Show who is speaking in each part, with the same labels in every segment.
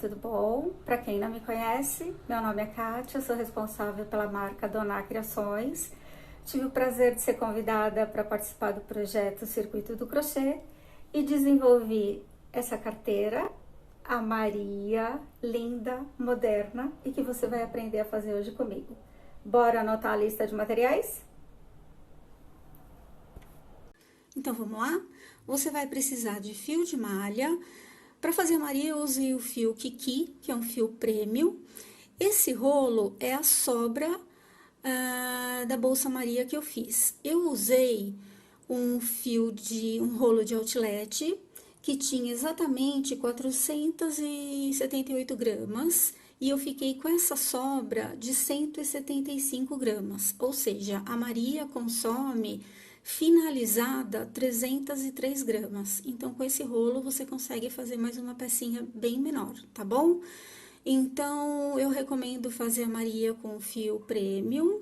Speaker 1: tudo bom? Para quem não me conhece, meu nome é Kátia, sou responsável pela marca Doná Criações. Tive o prazer de ser convidada para participar do projeto Circuito do Crochê e desenvolvi essa carteira, a Maria, linda, moderna e que você vai aprender a fazer hoje comigo. Bora anotar a lista de materiais? Então vamos lá? Você vai precisar de fio de malha. Para fazer a Maria, eu usei o fio Kiki, que é um fio premium. Esse rolo é a sobra da Bolsa Maria que eu fiz. Eu usei um rolo de outlet, que tinha exatamente 478 gramas, e eu fiquei com essa sobra de 175 gramas, ou seja, a Maria consome finalizada 303 gramas. Então, com esse rolo, você consegue fazer mais uma pecinha bem menor, tá bom? Então, eu recomendo fazer a Maria com fio premium.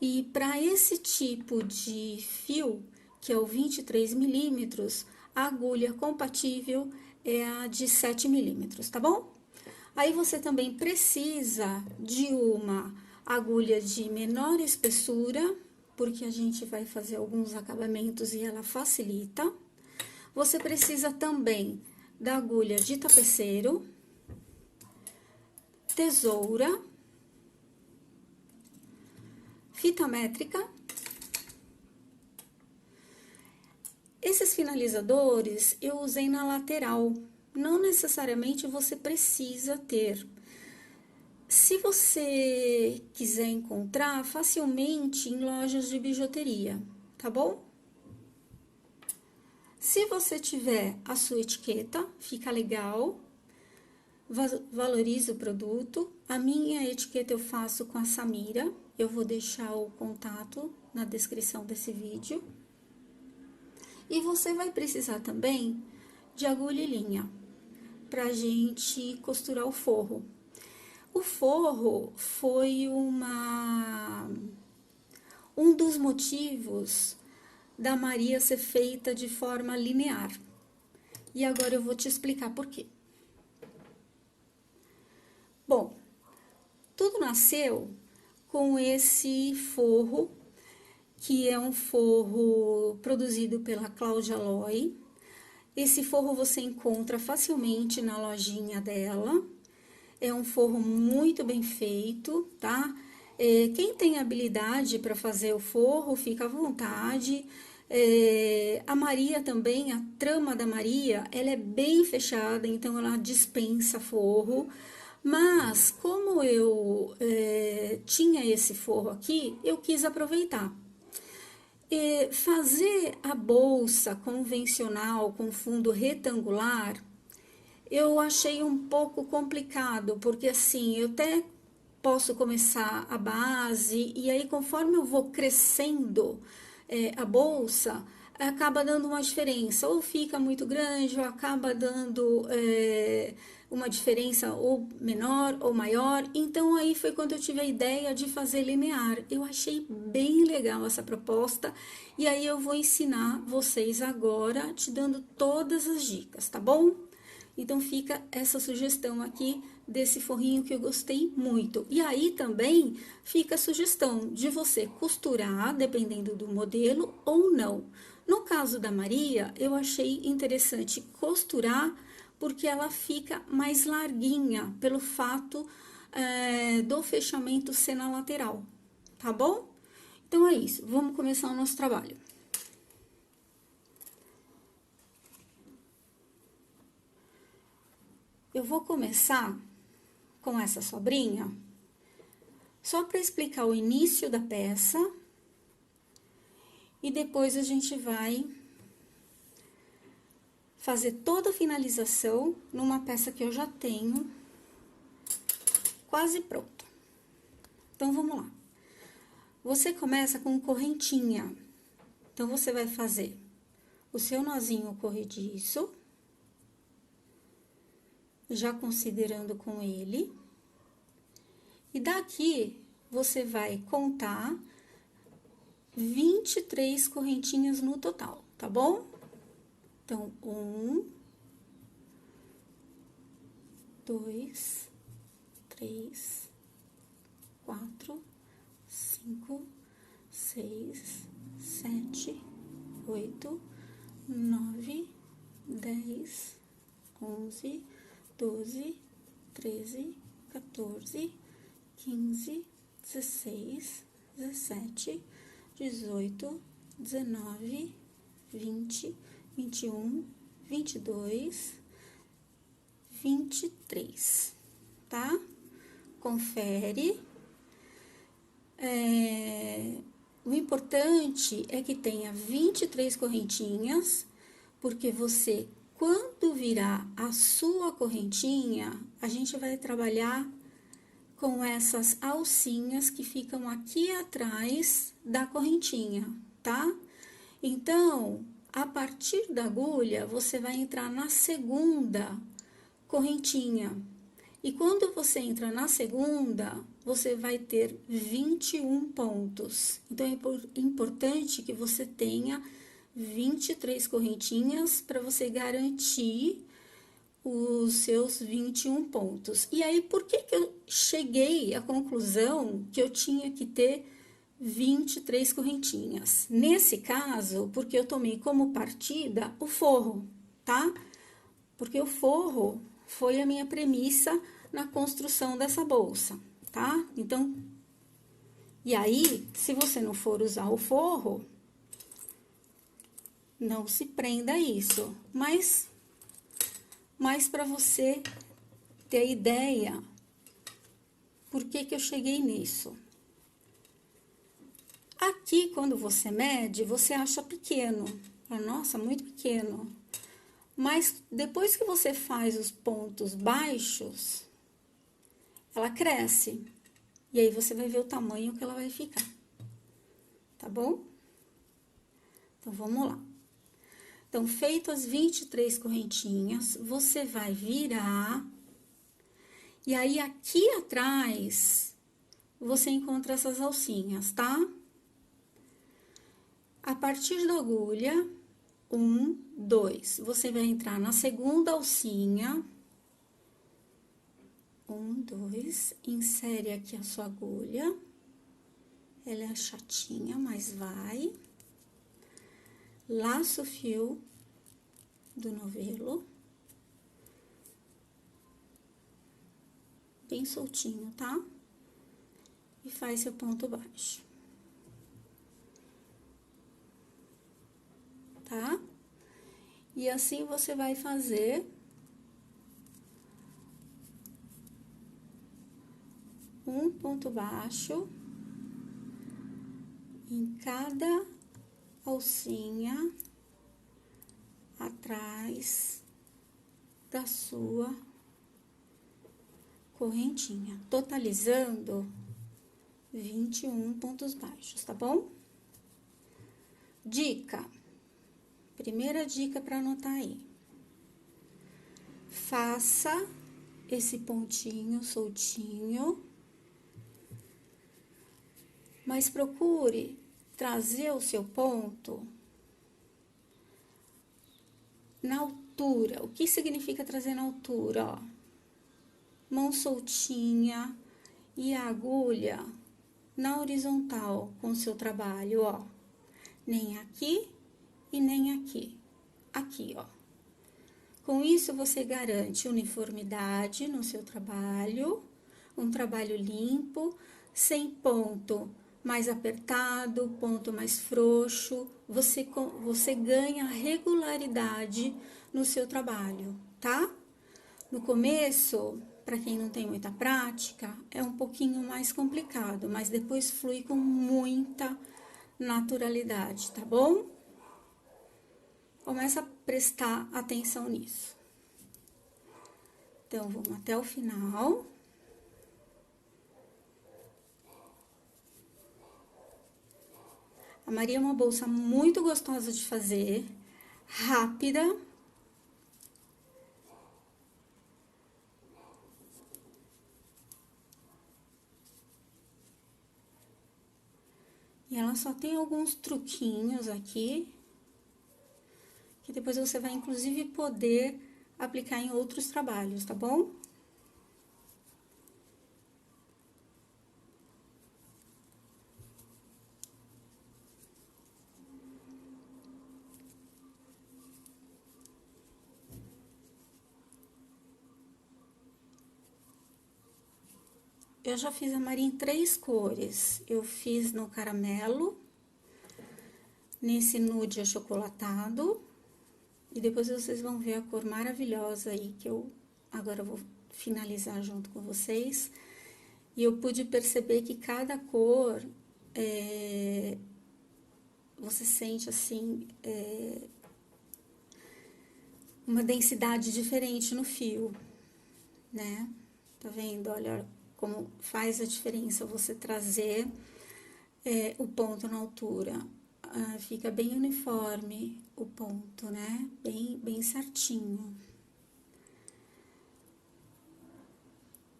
Speaker 1: E para esse tipo de fio, que é o 23 milímetros, a agulha compatível é a de 7 milímetros, tá bom? Aí, você também precisa de uma agulha de menor espessura, porque a gente vai fazer alguns acabamentos e ela facilita. Você precisa também da agulha de tapeceiro, tesoura, fita métrica. Esses finalizadores eu usei na lateral, não necessariamente você precisa ter. Se você quiser encontrar facilmente em lojas de bijuteria, tá bom? Se você tiver a sua etiqueta, fica legal, valoriza o produto. A minha etiqueta eu faço com a Samira, eu vou deixar o contato na descrição desse vídeo. E você vai precisar também de agulha e linha, pra gente costurar o forro. O forro foi um dos motivos da Maria ser feita de forma linear. E agora eu vou te explicar por quê. Bom, tudo nasceu com esse forro, que é um forro produzido pela Cláudia Loi. Esse forro você encontra facilmente na lojinha dela. É um forro muito bem feito, tá? Quem tem habilidade para fazer o forro, fica à vontade. A Maria também, a trama da Maria, ela é bem fechada, então ela dispensa forro. Mas, como eu tinha esse forro aqui, eu quis aproveitar. Fazer a bolsa convencional com fundo retangular, eu achei um pouco complicado, porque assim, eu até posso começar a base, e aí conforme eu vou crescendo a bolsa, acaba dando uma diferença, ou fica muito grande, ou acaba dando uma diferença ou menor ou maior. Então aí foi quando eu tive a ideia de fazer linear. Eu achei bem legal essa proposta, e aí eu vou ensinar vocês agora, te dando todas as dicas, tá bom? Então, fica essa sugestão aqui desse forrinho que eu gostei muito. E aí, também, fica a sugestão de você costurar, dependendo do modelo, ou não. No caso da Maria, eu achei interessante costurar, porque ela fica mais larguinha, pelo fato do fechamento ser na lateral, tá bom? Então, é isso. Vamos começar o nosso trabalho. Eu vou começar com essa sobrinha, só para explicar o início da peça, e depois a gente vai fazer toda a finalização numa peça que eu já tenho quase pronta. Então, vamos lá. Você começa com correntinha, então, você vai fazer o seu nozinho corrediço, já considerando com ele, e daqui você vai contar 23 correntinhas no total, tá bom? Então, 1, 2, 3, 4, 5, 6, 7, 8, 9, 10, 11, 12, 13, 14, 15, 16, 17, 18, 19, 20, 21, 22, 23, tá? Confere. O importante é que tenha 23 correntinhas, porque você, quando virar a sua correntinha, a gente vai trabalhar com essas alcinhas que ficam aqui atrás da correntinha, tá? Então, a partir da agulha, você vai entrar na segunda correntinha. E quando você entra na segunda, você vai ter 21 pontos. Então, é importante que você tenha 23 correntinhas para você garantir os seus 21 pontos. E aí, por que que eu cheguei à conclusão que eu tinha que ter 23 correntinhas? Nesse caso, porque eu tomei como partida o forro, tá? Porque o forro foi a minha premissa na construção dessa bolsa, tá? Então, e aí, se você não for usar o forro, não se prenda a isso. Mas para você ter ideia, por que que eu cheguei nisso? Aqui, quando você mede, você acha pequeno. Fala, nossa, muito pequeno. Mas depois que você faz os pontos baixos, ela cresce. E aí, você vai ver o tamanho que ela vai ficar. Tá bom? Então, vamos lá. Então, feito as 23 correntinhas, você vai virar. E aí, aqui atrás, você encontra essas alcinhas, tá? A partir da agulha, 1, 2, você vai entrar na segunda alcinha. 1, 2, insere aqui a sua agulha. Ela é chatinha, mas vai. Laça o fio do novelo. Bem soltinho, tá? E faz seu ponto baixo. Tá? E assim você vai fazer um ponto baixo em cada alcinha atrás da sua correntinha, totalizando 21 pontos baixos, tá bom? Dica. Primeira dica para anotar aí. Faça esse pontinho soltinho, mas procure trazer o seu ponto na altura. O que significa trazer na altura, ó? Mão soltinha e a agulha na horizontal com o seu trabalho, ó. Nem aqui e nem aqui. Aqui, ó. Com isso, você garante uniformidade no seu trabalho, um trabalho limpo, sem ponto mais apertado, ponto mais frouxo. Você ganha regularidade no seu trabalho, tá? No começo, para quem não tem muita prática, é um pouquinho mais complicado, mas depois flui com muita naturalidade, tá bom? Começa a prestar atenção nisso. Então, vamos até o final. A Maria é uma bolsa muito gostosa de fazer, rápida. E ela só tem alguns truquinhos aqui, que depois você vai, inclusive, poder aplicar em outros trabalhos, tá bom? eu já fiz a Maria em 3 cores. Eu fiz no caramelo, nesse nude achocolatado, e depois vocês vão ver a cor maravilhosa aí, que eu agora vou finalizar junto com vocês. E eu pude perceber que cada cor, você sente, assim, uma densidade diferente no fio, né? Tá vendo? Olha como faz a diferença você trazer o ponto na altura. Fica bem uniforme o ponto, né? Bem certinho.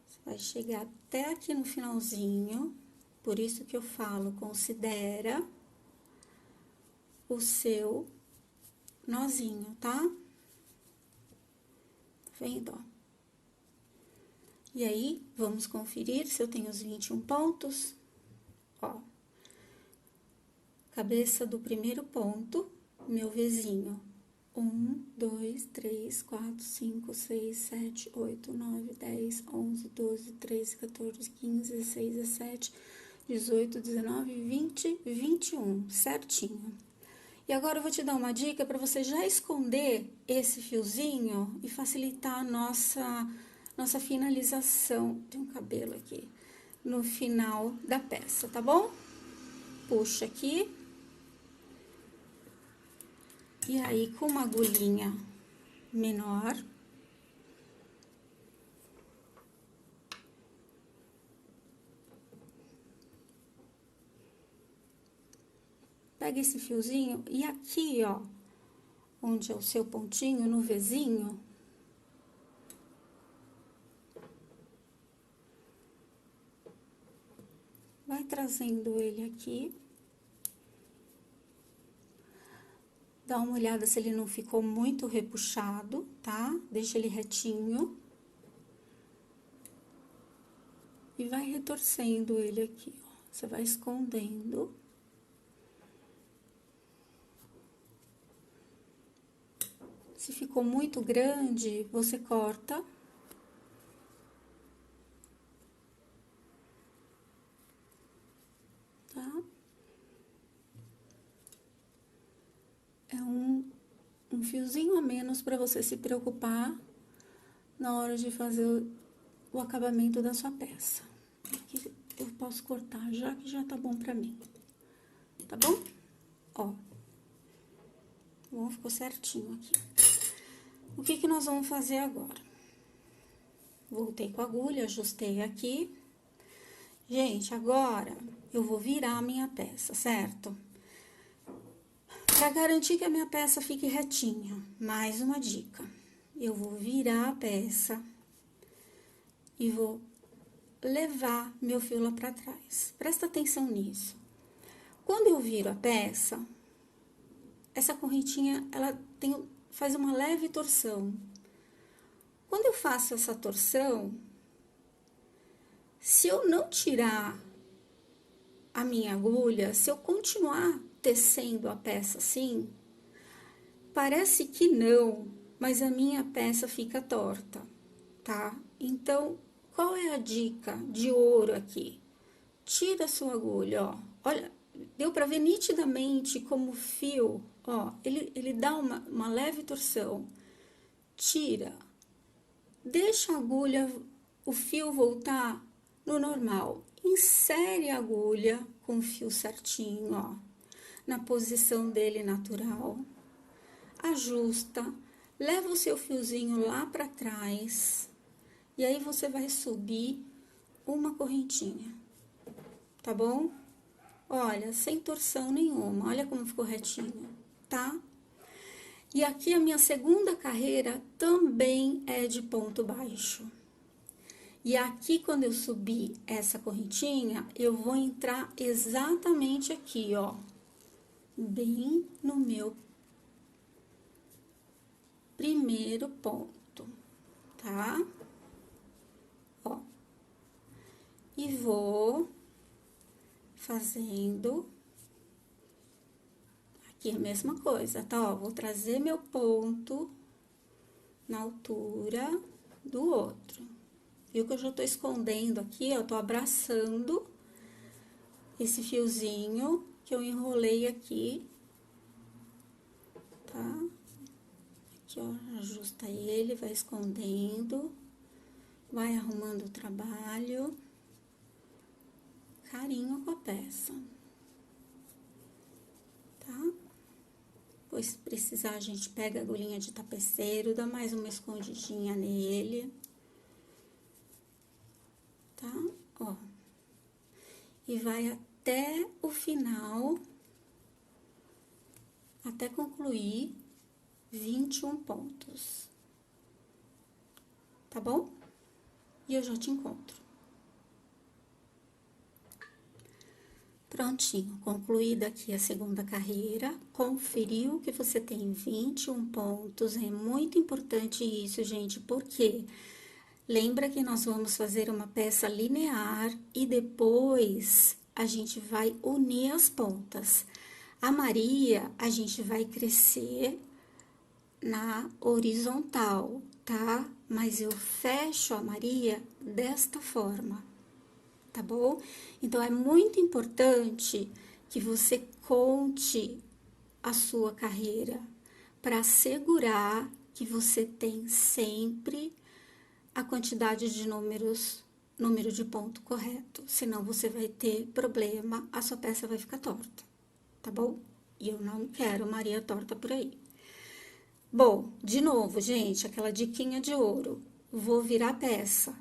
Speaker 1: Você vai chegar até aqui no finalzinho, por isso que eu falo, considera o seu nozinho, tá? Tá vendo, ó? E aí, vamos conferir se eu tenho os 21 pontos. Ó, cabeça do primeiro ponto, meu Vzinho. 1, 2, 3, 4, 5, 6, 7, 8, 9, 10, 11, 12, 13, 14, 15, 16, 17, 18, 19, 20, 21, certinho. E agora eu vou te dar uma dica para você já esconder esse fiozinho e facilitar a nossa finalização. Tem um cabelo aqui no final da peça, tá bom? Puxa aqui. E aí, com uma agulhinha menor, pega esse fiozinho e aqui, ó, onde é o seu pontinho, no Vzinho, vai trazendo ele aqui. Dá uma olhada se ele não ficou muito repuxado, tá? Deixa ele retinho. E vai retorcendo ele aqui, ó. Você vai escondendo. Se ficou muito grande, você corta. Tá? É um fiozinho a menos para você se preocupar na hora de fazer o acabamento da sua peça. Aqui eu posso cortar já que já tá bom pra mim. Tá bom? Ó. Bom, ficou certinho aqui. O que que nós vamos fazer agora? Voltei com a agulha, ajustei aqui. Gente, agora eu vou virar a minha peça, certo? Para garantir que a minha peça fique retinha, mais uma dica. Eu vou virar a peça e vou levar meu fio lá pra trás. Presta atenção nisso. Quando eu viro a peça, essa correntinha, ela faz uma leve torção. Quando eu faço essa torção, se eu não tirar a minha agulha, se eu continuar tecendo a peça assim, parece que não, mas a minha peça fica torta, tá? Então, qual é a dica de ouro aqui? Tira a sua agulha, ó. Olha, deu pra ver nitidamente como o fio, ó, ele dá uma leve torção. Tira. Deixa a agulha, o fio voltar no normal. Insere a agulha com o fio certinho, ó, na posição dele natural. Ajusta, leva o seu fiozinho lá pra trás. E aí, você vai subir uma correntinha, tá bom? Olha, sem torção nenhuma, olha como ficou retinho, tá? E aqui a minha segunda carreira também é de ponto baixo. E aqui, quando eu subir essa correntinha, eu vou entrar exatamente aqui, ó, bem no meu primeiro ponto, tá? Ó, e vou fazendo aqui a mesma coisa, tá? Ó, vou trazer meu ponto na altura do outro. Viu que eu já tô escondendo aqui, ó, tô abraçando esse fiozinho que eu enrolei aqui, tá? Aqui, ó, ajusta ele, vai escondendo, vai arrumando o trabalho, carinho com a peça, tá? Pois se precisar, a gente pega a agulhinha de tapeceiro, dá mais uma escondidinha nele, tá? Ó, e vai até o final, até concluir 21 pontos, tá bom? E eu já te encontro. Prontinho, concluída aqui a segunda carreira, conferiu que você tem 21 pontos, é muito importante isso, gente, porque lembra que nós vamos fazer uma peça linear e depois a gente vai unir as pontas. A Maria, a gente vai crescer na horizontal, tá? Mas eu fecho a Maria desta forma, tá bom? Então, é muito importante que você conte a sua carreira para assegurar que você tem sempre a quantidade de número de ponto correto, senão você vai ter problema, a sua peça vai ficar torta, tá bom? E eu não quero Maria torta por aí. Bom, de novo, gente, aquela diquinha de ouro. Vou virar a peça.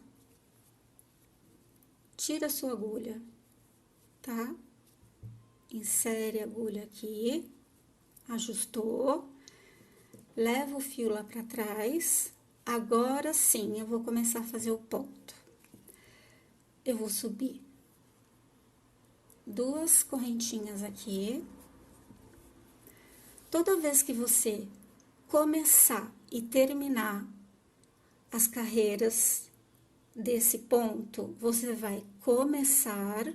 Speaker 1: Tira a sua agulha, tá? Insere a agulha aqui, ajustou, leva o fio lá pra trás. Agora sim, eu vou começar a fazer o ponto. Eu vou subir 2 correntinhas aqui. Toda vez que você começar e terminar as carreiras desse ponto, você vai começar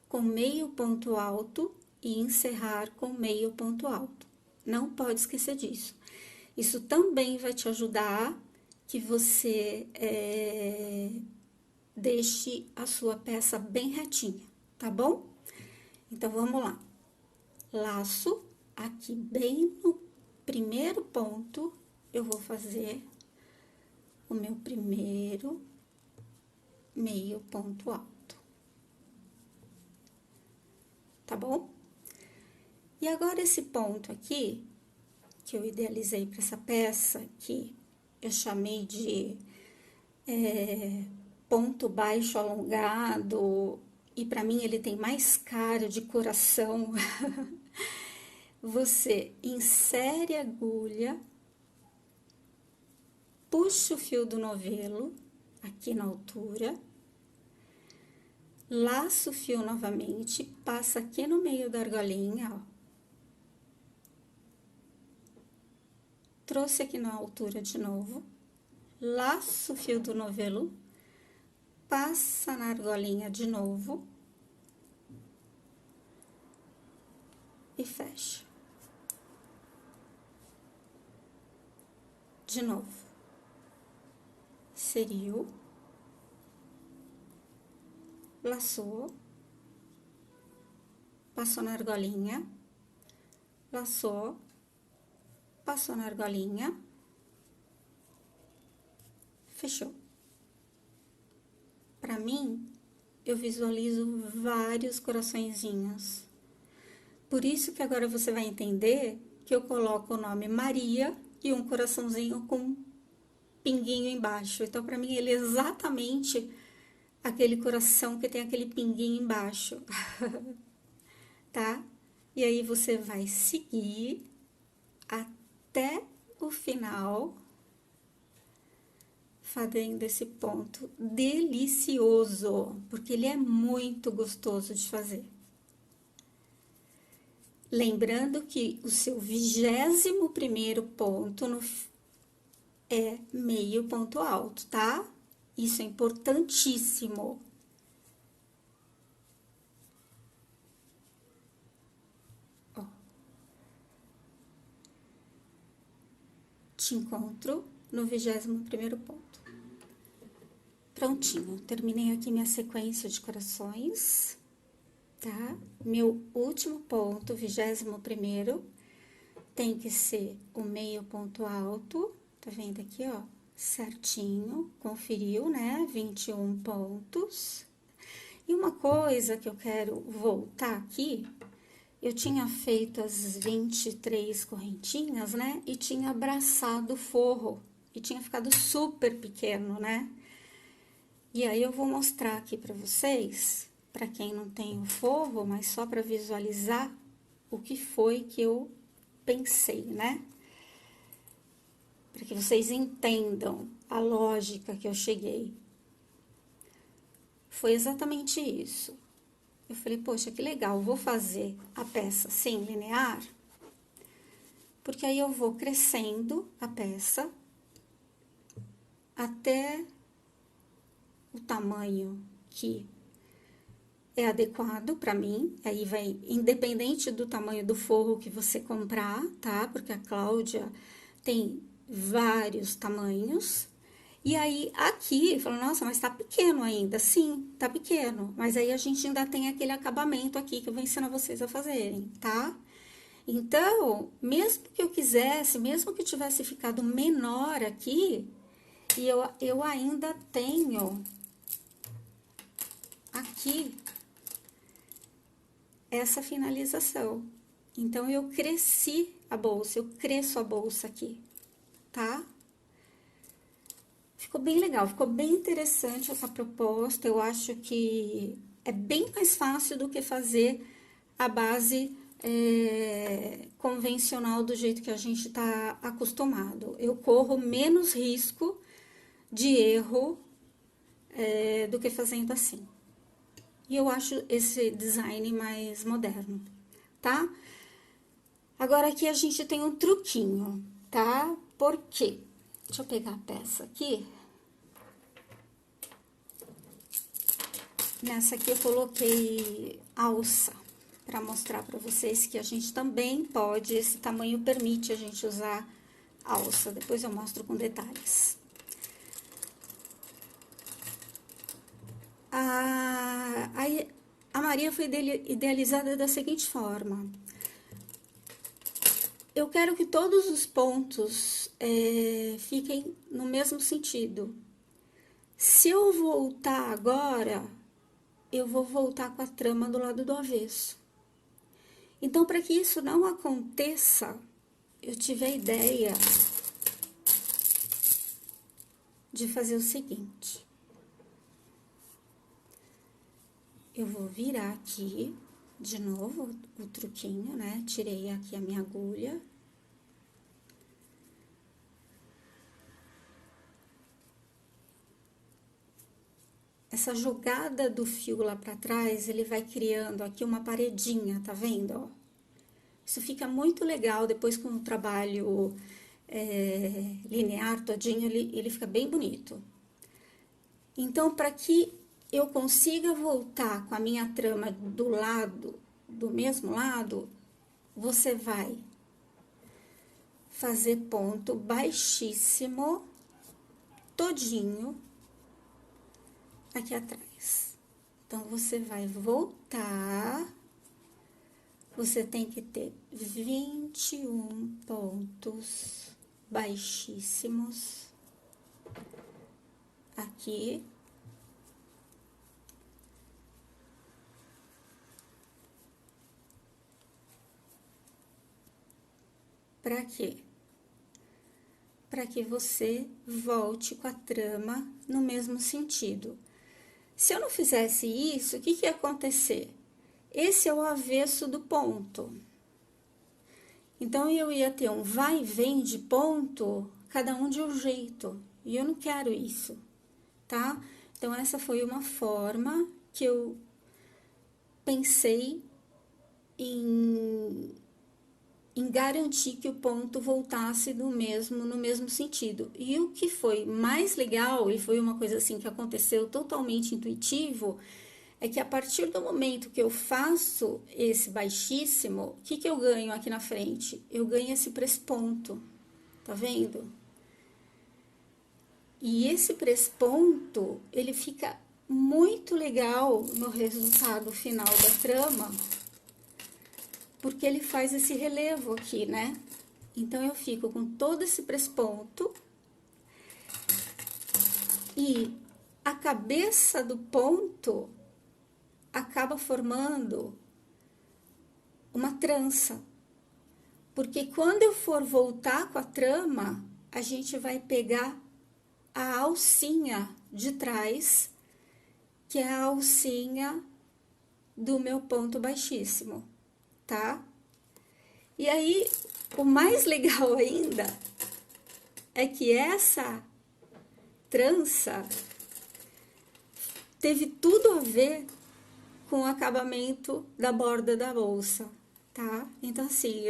Speaker 1: com meio ponto alto e encerrar com meio ponto alto. Não pode esquecer disso. Isso também vai te ajudar que você deixe a sua peça bem retinha, tá bom? Então, vamos lá. Laço, aqui bem no primeiro ponto, eu vou fazer o meu primeiro meio ponto alto, tá bom? E agora, esse ponto aqui, que eu idealizei para essa peça, que eu chamei de ponto baixo alongado, e para mim ele tem mais cara de coração. Você insere a agulha, puxa o fio do novelo, aqui na altura, laça o fio novamente, passa aqui no meio da argolinha, ó. Trouxe aqui na altura de novo, laço o fio do novelo, passa na argolinha de novo e fecha. De novo, inseriu, laçou, passou na argolinha, laçou, passou na argolinha, fechou. Pra mim, eu visualizo vários coraçõezinhos. Por isso que agora você vai entender que eu coloco o nome Maria e um coraçãozinho com pinguinho embaixo. Então, pra mim, ele é exatamente aquele coração que tem aquele pinguinho embaixo, tá? E aí, você vai seguir até o final, fazendo esse ponto delicioso, porque ele é muito gostoso de fazer. Lembrando que o seu 21º ponto é meio ponto alto, tá? Isso é importantíssimo. Ó. Te encontro no 21º ponto. Prontinho, terminei aqui minha sequência de corações, tá? Meu último ponto, 21º, tem que ser o meio ponto alto, tá vendo aqui, ó? Certinho, conferiu, né? 21 pontos. E uma coisa que eu quero voltar aqui, eu tinha feito as 23 correntinhas, né? E tinha abraçado o forro, e tinha ficado super pequeno, né? E aí, eu vou mostrar aqui pra vocês, pra quem não tem o forro, mas só pra visualizar o que foi que eu pensei, né? Para que vocês entendam a lógica que eu cheguei. Foi exatamente isso. Eu falei, poxa, que legal, vou fazer a peça sem linear, porque aí eu vou crescendo a peça até o tamanho que é adequado para mim, aí vai, independente do tamanho do forro que você comprar, tá? Porque a Cláudia tem vários tamanhos. E aí, aqui, falou, nossa, mas tá pequeno ainda. Sim, tá pequeno. Mas aí, a gente ainda tem aquele acabamento aqui que eu vou ensinar vocês a fazerem, tá? Então, mesmo que eu quisesse, mesmo que tivesse ficado menor aqui, e eu ainda tenho aqui essa finalização. Então, eu cresci a bolsa, eu cresço a bolsa aqui, tá? Ficou bem legal, ficou bem interessante essa proposta. Eu acho que é bem mais fácil do que fazer a base convencional do jeito que a gente está acostumado. Eu corro menos risco de erro do que fazendo assim. E eu acho esse design mais moderno, tá? Agora, aqui a gente tem um truquinho, tá? Por quê? Deixa eu pegar a peça aqui. Nessa aqui eu coloquei alça, para mostrar para vocês que a gente também pode, esse tamanho permite a gente usar alça. Depois eu mostro com detalhes. A Maria foi idealizada da seguinte forma. Eu quero que todos os pontos fiquem no mesmo sentido. Se eu voltar agora, eu vou voltar com a trama do lado do avesso. Então, para que isso não aconteça, eu tive a ideia de fazer o seguinte. Eu vou virar aqui, de novo, o truquinho, né? Tirei aqui a minha agulha. Essa jogada do fio lá pra trás, ele vai criando aqui uma paredinha, tá vendo, ó? Isso fica muito legal, depois com o trabalho linear todinho, ele fica bem bonito. Então, para que eu consiga voltar com a minha trama do mesmo lado, você vai fazer ponto baixíssimo, todinho, aqui atrás. Então, você vai voltar, você tem que ter 21 pontos baixíssimos aqui. Para quê? Para que você volte com a trama no mesmo sentido. Se eu não fizesse isso, o que ia acontecer? Esse é o avesso do ponto. Então, eu ia ter um vai e vem de ponto, cada um de um jeito. E eu não quero isso, tá? Então, essa foi uma forma que eu pensei em garantir que o ponto voltasse no mesmo sentido. E o que foi mais legal, e foi uma coisa assim que aconteceu totalmente intuitivo, é que a partir do momento que eu faço esse baixíssimo, o que eu ganho aqui na frente? Eu ganho esse presponto, tá vendo? E esse presponto, ele fica muito legal no resultado final da trama, porque ele faz esse relevo aqui, né? Então, eu fico com todo esse presponto e a cabeça do ponto acaba formando uma trança. Porque quando eu for voltar com a trama, a gente vai pegar a alcinha de trás, que é a alcinha do meu ponto baixíssimo, tá? E aí, o mais legal ainda é que essa trança teve tudo a ver com o acabamento da borda da bolsa, tá? Então, assim,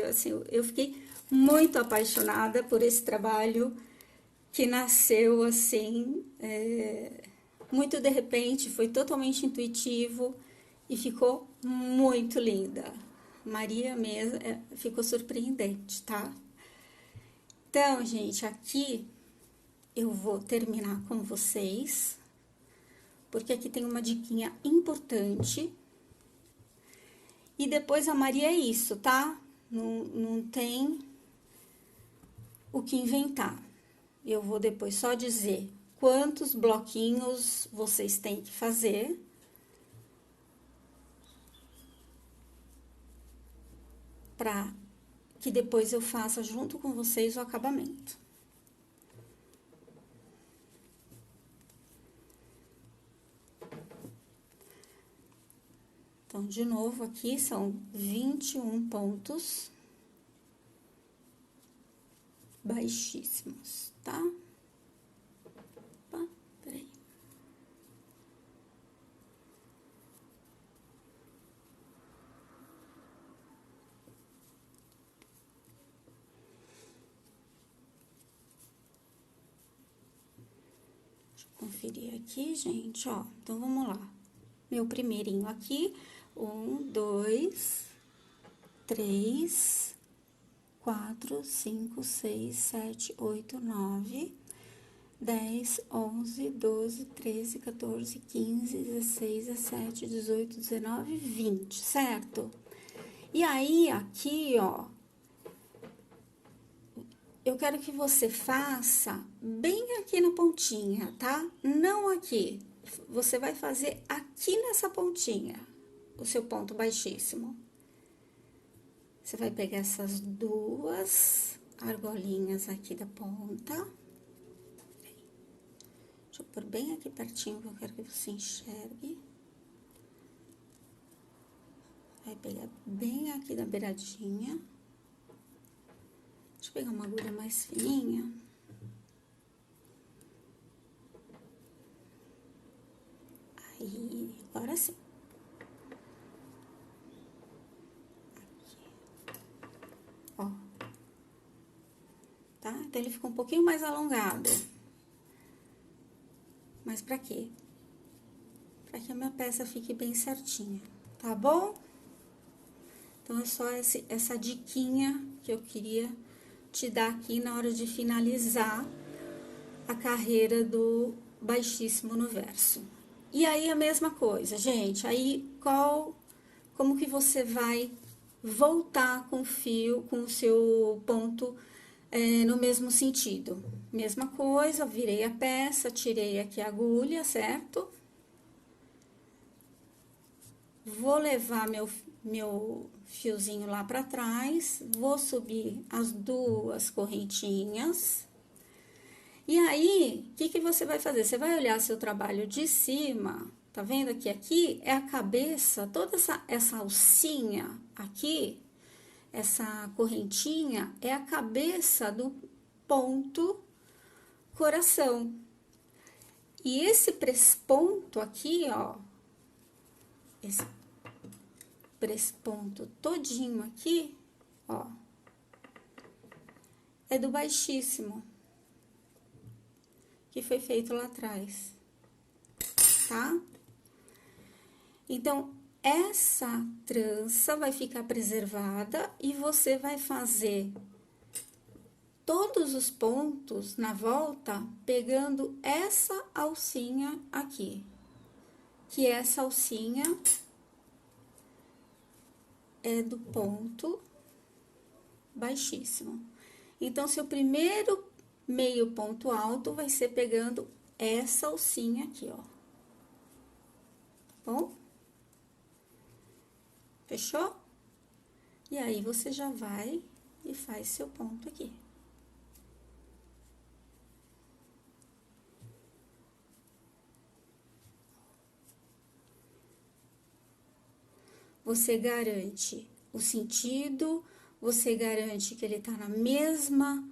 Speaker 1: eu fiquei muito apaixonada por esse trabalho que nasceu, assim, muito de repente, foi totalmente intuitivo e ficou muito linda. Maria mesmo ficou surpreendente, tá? Então, gente, aqui eu vou terminar com vocês, porque aqui tem uma diquinha importante. E depois a Maria é isso, tá? Não tem o que inventar. Eu vou depois só dizer quantos bloquinhos vocês têm que fazer. Para que depois eu faça junto com vocês o acabamento. Então, de novo, aqui são 21 pontos baixíssimos, tá? Opa, peraí. Deixa eu conferir aqui, gente, ó. Então, vamos lá. Meu primeirinho aqui, 1, 2, 3, 4, 5, 6, 7, 8, 9, 10, 11, 12, 13, 14, 15, 16, 17, 18, 19, 20, certo? E aí, aqui, ó, eu quero que você faça bem aqui na pontinha, tá? Não aqui. Você vai fazer aqui nessa pontinha, o seu ponto baixíssimo. Você vai pegar essas duas argolinhas aqui da ponta. Deixa eu pôr bem aqui pertinho, que eu quero que você enxergue. Vai pegar bem aqui da beiradinha. Deixa eu pegar uma agulha mais fininha. Aí, agora sim. Ó. Tá? Então, ele ficou um pouquinho mais alongado. Mas pra quê? Pra que a minha peça fique bem certinha, tá bom? Então, é só essa diquinha que eu queria te dar aqui na hora de finalizar a carreira do baixíssimo no verso. E aí, a mesma coisa, gente, aí como que você vai voltar com o fio, com o seu ponto no mesmo sentido? Mesma coisa, virei a peça, tirei aqui a agulha, certo? Vou levar meu fiozinho lá pra trás, vou subir as duas correntinhas. E aí, o que você vai fazer? Você vai olhar seu trabalho de cima, tá vendo que aqui é a cabeça, toda essa alcinha aqui, essa correntinha, é a cabeça do ponto coração. E esse presponto aqui, ó, esse presponto todinho aqui, ó, é do baixíssimo, que foi feito lá atrás, tá? Então, essa trança vai ficar preservada e você vai fazer todos os pontos na volta pegando essa alcinha aqui, que essa alcinha é do ponto baixíssimo. Então, seu primeiro meio ponto alto vai ser pegando essa alcinha aqui, ó. Tá bom? Fechou? E aí, você já vai e faz seu ponto aqui. Você garante o sentido, você garante que ele tá na mesma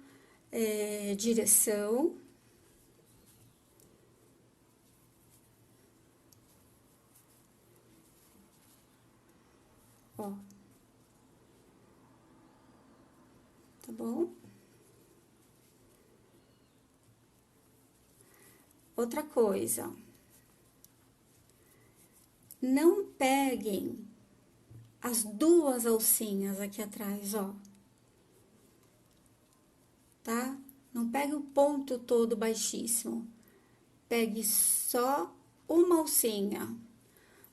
Speaker 1: direção. Ó. Tá bom? Outra coisa. Não peguem as duas alcinhas aqui atrás, ó. Tá? Não pegue o ponto todo baixíssimo. Pegue só uma alcinha.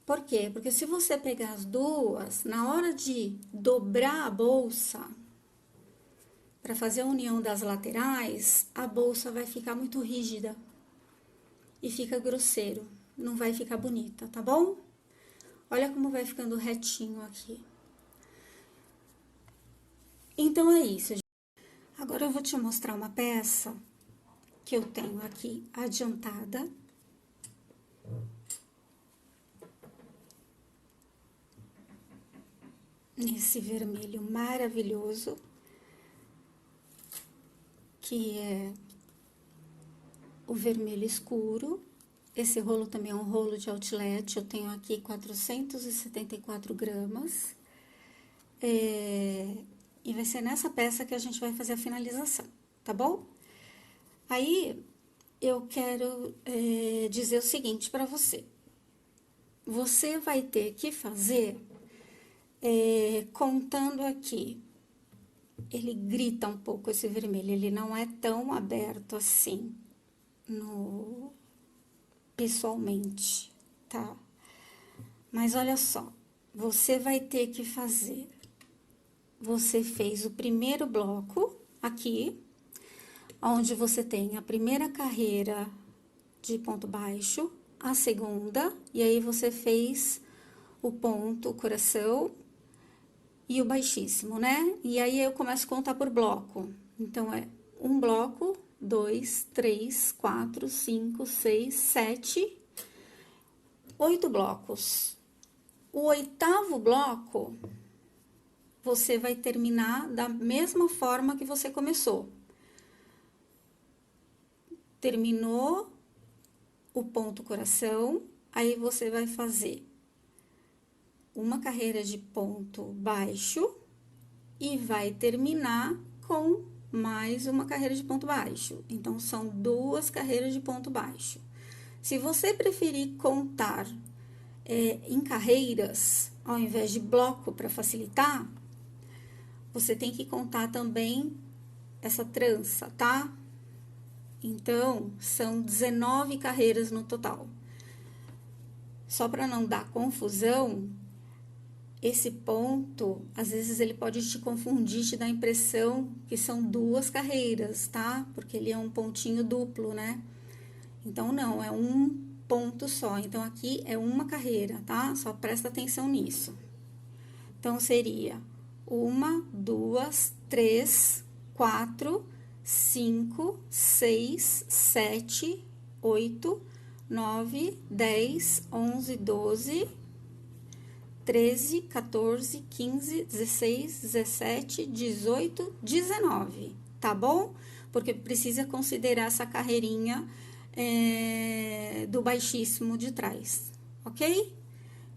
Speaker 1: Por quê? Porque se você pegar as duas, na hora de dobrar a bolsa, para fazer a união das laterais, a bolsa vai ficar muito rígida e fica grosseiro, não vai ficar bonita, tá bom? Olha como vai ficando retinho aqui. Então, é isso, gente. Agora, eu vou te mostrar uma peça que eu tenho aqui adiantada. Nesse vermelho maravilhoso, que é o vermelho escuro. Esse rolo também é um rolo de outlet, eu tenho aqui 474 gramas. E vai ser nessa peça que a gente vai fazer a finalização, tá bom? Aí, eu quero dizer o seguinte pra você. Você vai ter que fazer, contando aqui. Ele grita um pouco esse vermelho, ele não é tão aberto assim, pessoalmente, tá? Mas olha só, você vai ter que fazer, você fez o primeiro bloco aqui, onde você tem a primeira carreira de ponto baixo, a segunda, e aí você fez o ponto, o coração e o baixíssimo, né? E aí, eu começo a contar por bloco. Então, é um bloco, 2, 3, 4, 5, 6, 7, 8 blocos. O 8º bloco, você vai terminar da mesma forma que você começou. Terminou o ponto coração, aí você vai fazer uma carreira de ponto baixo e vai terminar com mais uma carreira de ponto baixo. Então, são 2 carreiras de ponto baixo. Se você preferir contar em carreiras, ao invés de bloco para facilitar, você tem que contar também essa trança, tá? Então, são 19 carreiras no total. Só para não dar confusão, esse ponto, às vezes, ele pode te confundir, te dar a impressão que são 2 carreiras, tá? Porque ele é um pontinho duplo, né? Então, não, é um ponto só. Então, aqui é uma carreira, tá? Só presta atenção nisso. Então, seria 1, 2, 3, 4, 5, 6, 7, 8, 9, 10, 11, 12... 13, 14, 15, 16, 17, 18, 19, tá bom? Porque precisa considerar essa carreirinha do baixíssimo de trás, ok?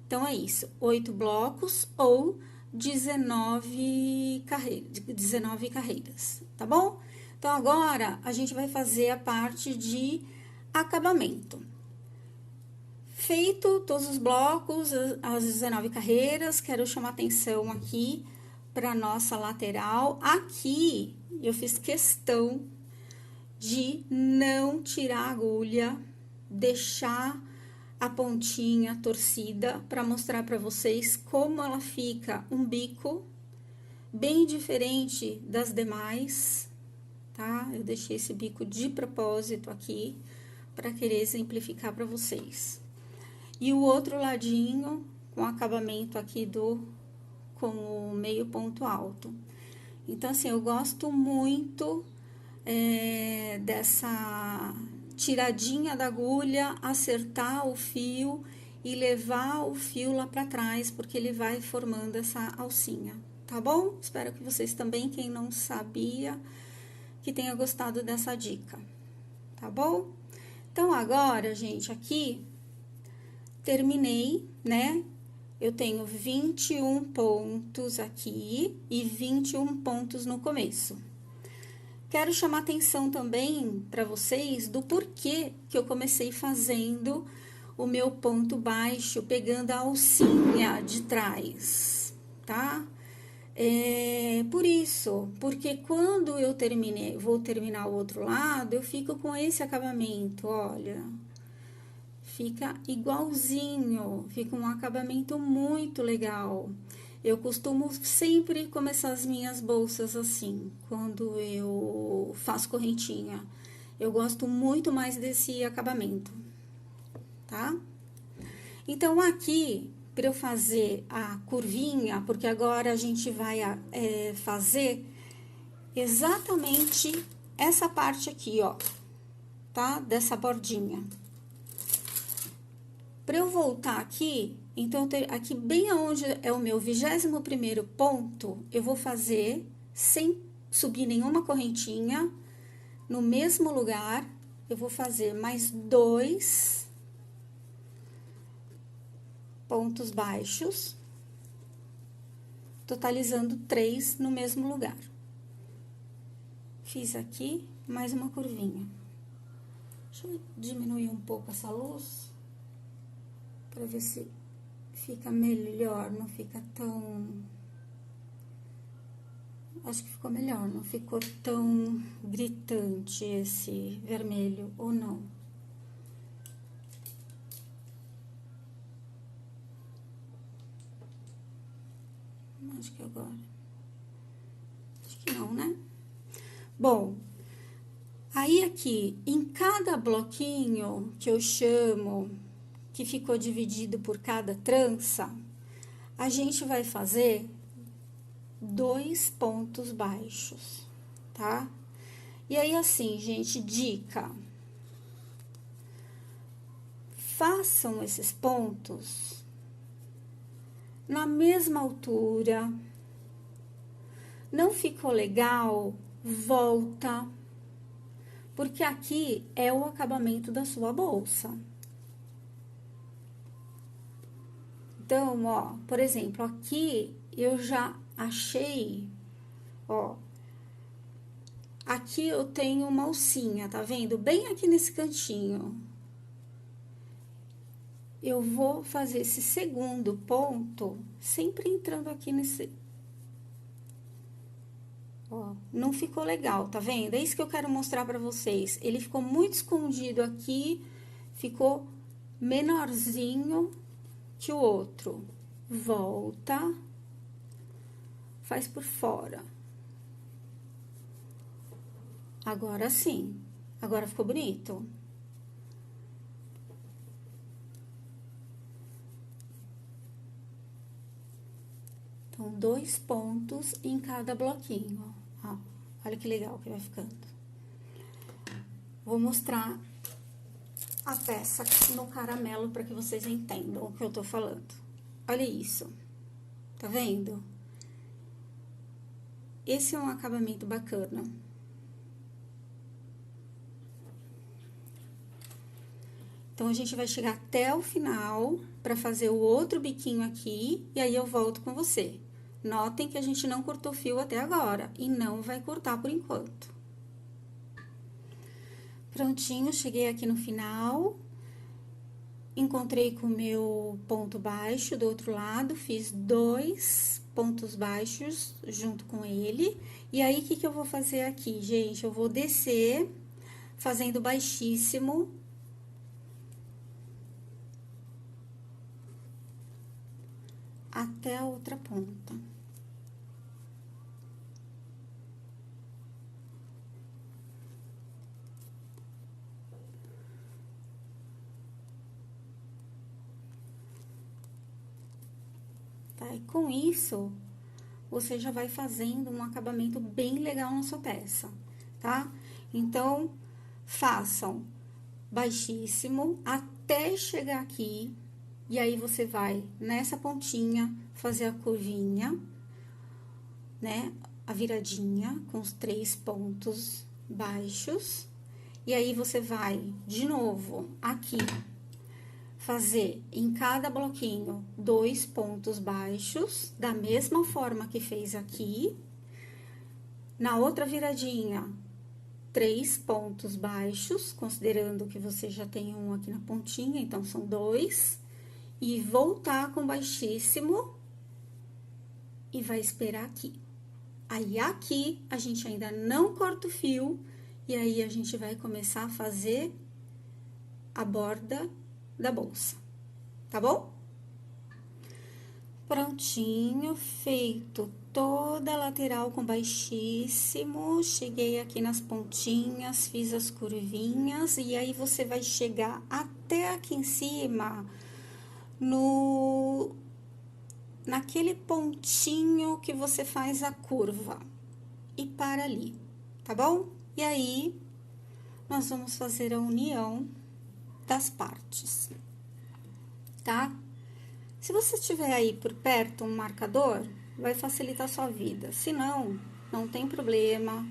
Speaker 1: Então, é isso, 8 blocos ou 19 carreiras, tá bom? Então, agora, a gente vai fazer a parte de acabamento. Feito todos os blocos, as 19 carreiras, quero chamar atenção aqui para nossa lateral. Aqui, eu fiz questão de não tirar a agulha, deixar a pontinha torcida para mostrar para vocês como ela fica um bico bem diferente das demais, tá? Eu deixei esse bico de propósito aqui para querer exemplificar para vocês. E o outro ladinho com acabamento aqui com o meio ponto alto. Então, assim, eu gosto muito dessa tiradinha da agulha, acertar o fio e levar o fio lá para trás, porque ele vai formando essa alcinha, tá bom? Espero que vocês também, quem não sabia, que tenha gostado dessa dica, tá bom? Então, agora, gente, aqui, terminei, né? Eu tenho 21 pontos aqui e 21 pontos no começo. Quero chamar atenção também para vocês do porquê que eu comecei fazendo o meu ponto baixo, pegando a alcinha de trás, tá? Por isso, porque quando eu vou terminar o outro lado, eu fico com esse acabamento, olha. Fica igualzinho, fica um acabamento muito legal. Eu costumo sempre começar as minhas bolsas assim, quando eu faço correntinha. Eu gosto muito mais desse acabamento, tá? Então, aqui, para eu fazer a curvinha, porque agora a gente vai fazer exatamente essa parte aqui, ó, tá? Dessa bordinha. Para eu voltar aqui, então, aqui bem aonde é o meu 21º ponto, eu vou fazer, sem subir nenhuma correntinha, no mesmo lugar, eu vou fazer mais 2 pontos baixos, totalizando 3 no mesmo lugar. Fiz aqui mais uma curvinha. Deixa eu diminuir um pouco essa luz, para ver se fica melhor, não fica tão... Acho que ficou melhor, não ficou tão gritante esse vermelho, ou não? Acho que agora... Acho que não, né? Bom, aí aqui, em cada bloquinho que eu chamo, que ficou dividido por cada trança, a gente vai fazer 2 pontos baixos, tá? E aí, assim, gente, dica: façam esses pontos na mesma altura. Não ficou legal? Volta, porque aqui é o acabamento da sua bolsa. Então, ó, por exemplo, aqui eu já achei, ó, aqui eu tenho uma alcinha, tá vendo? Bem aqui nesse cantinho. Eu vou fazer esse segundo ponto, sempre entrando aqui nesse... Ó, não ficou legal, tá vendo? É isso que eu quero mostrar pra vocês. Ele ficou muito escondido aqui, ficou menorzinho que o outro. Volta, faz por fora. Agora sim, agora ficou bonito. Então, 2 pontos em cada bloquinho, ó. Olha que legal que vai ficando. Vou mostrar a peça no caramelo para que vocês entendam o que eu tô falando. Olha isso, tá vendo? Esse é um acabamento bacana. Então, a gente vai chegar até o final para fazer o outro biquinho aqui, e aí eu volto com você. Notem que a gente não cortou fio até agora, e não vai cortar por enquanto. Prontinho, cheguei aqui no final. encontrei com o meu ponto baixo do outro lado, fiz 2 pontos baixos junto com ele. E aí, o que que eu vou fazer aqui, gente? Eu vou descer fazendo baixíssimo até a outra ponta. Tá? E com isso, você já vai fazendo um acabamento bem legal na sua peça, tá? Então, façam baixíssimo até chegar aqui, e aí você vai nessa pontinha fazer a curvinha, né? A viradinha com os 3 pontos baixos, e aí você vai de novo aqui fazer em cada bloquinho 2 pontos baixos, da mesma forma que fez aqui. Na outra viradinha, 3 pontos baixos, considerando que você já tem um aqui na pontinha, então são 2. E voltar com baixíssimo e vai esperar aqui. Aí, aqui, a gente ainda não corta o fio, e aí a gente vai começar a fazer a borda da bolsa, tá bom? Prontinho, feito toda a lateral com baixíssimo, cheguei aqui nas pontinhas, fiz as curvinhas, e aí você vai chegar até aqui em cima, naquele pontinho que você faz a curva, e para ali, tá bom? E aí, nós vamos fazer a união das partes, tá? Se você tiver aí por perto um marcador, vai facilitar a sua vida. Se não, não tem problema.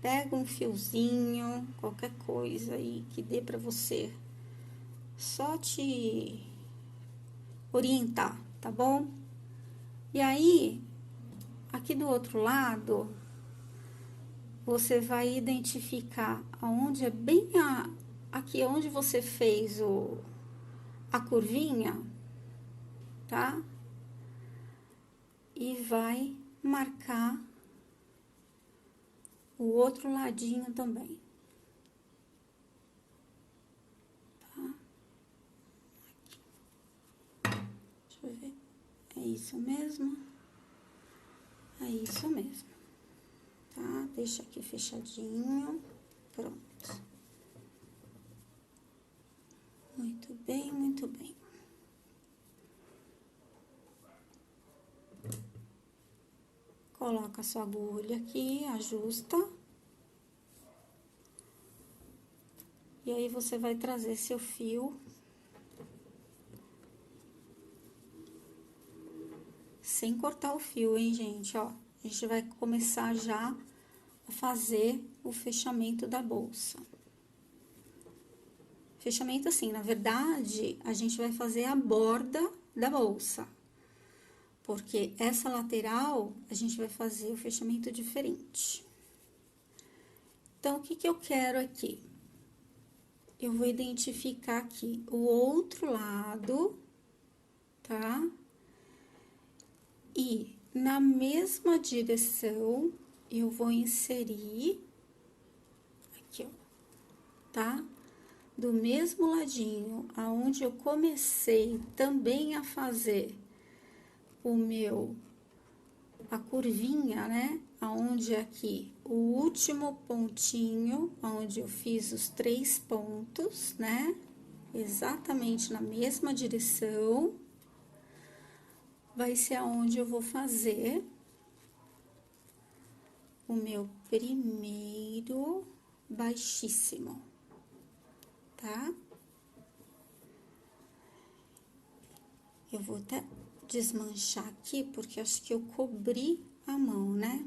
Speaker 1: Pega um fiozinho, qualquer coisa aí que dê pra você só te orientar, tá bom? E aí, aqui do outro lado, você vai identificar aonde é bem aqui onde você fez a curvinha, tá? E vai marcar o outro ladinho também. Tá? Aqui. Deixa eu ver. É isso mesmo? É isso mesmo. Tá? Deixa aqui fechadinho. Pronto. Muito bem, muito bem. Coloca a sua agulha aqui, ajusta. E aí, você vai trazer seu fio sem cortar o fio, hein, gente? Ó, a gente vai começar já a fazer o fechamento da bolsa. Fechamento assim, na verdade, a gente vai fazer a borda da bolsa. Porque essa lateral, a gente vai fazer o fechamento diferente. Então, o que que eu quero aqui? Eu vou identificar aqui o outro lado, tá? E na mesma direção, eu vou inserir aqui, ó, tá? Do mesmo ladinho, aonde eu comecei também a fazer a curvinha, né? Aonde aqui, o último pontinho, onde eu fiz os 3 pontos, né? Exatamente na mesma direção, vai ser aonde eu vou fazer o meu primeiro baixíssimo, tá? Eu vou até desmanchar aqui, porque acho que eu cobri a mão, né?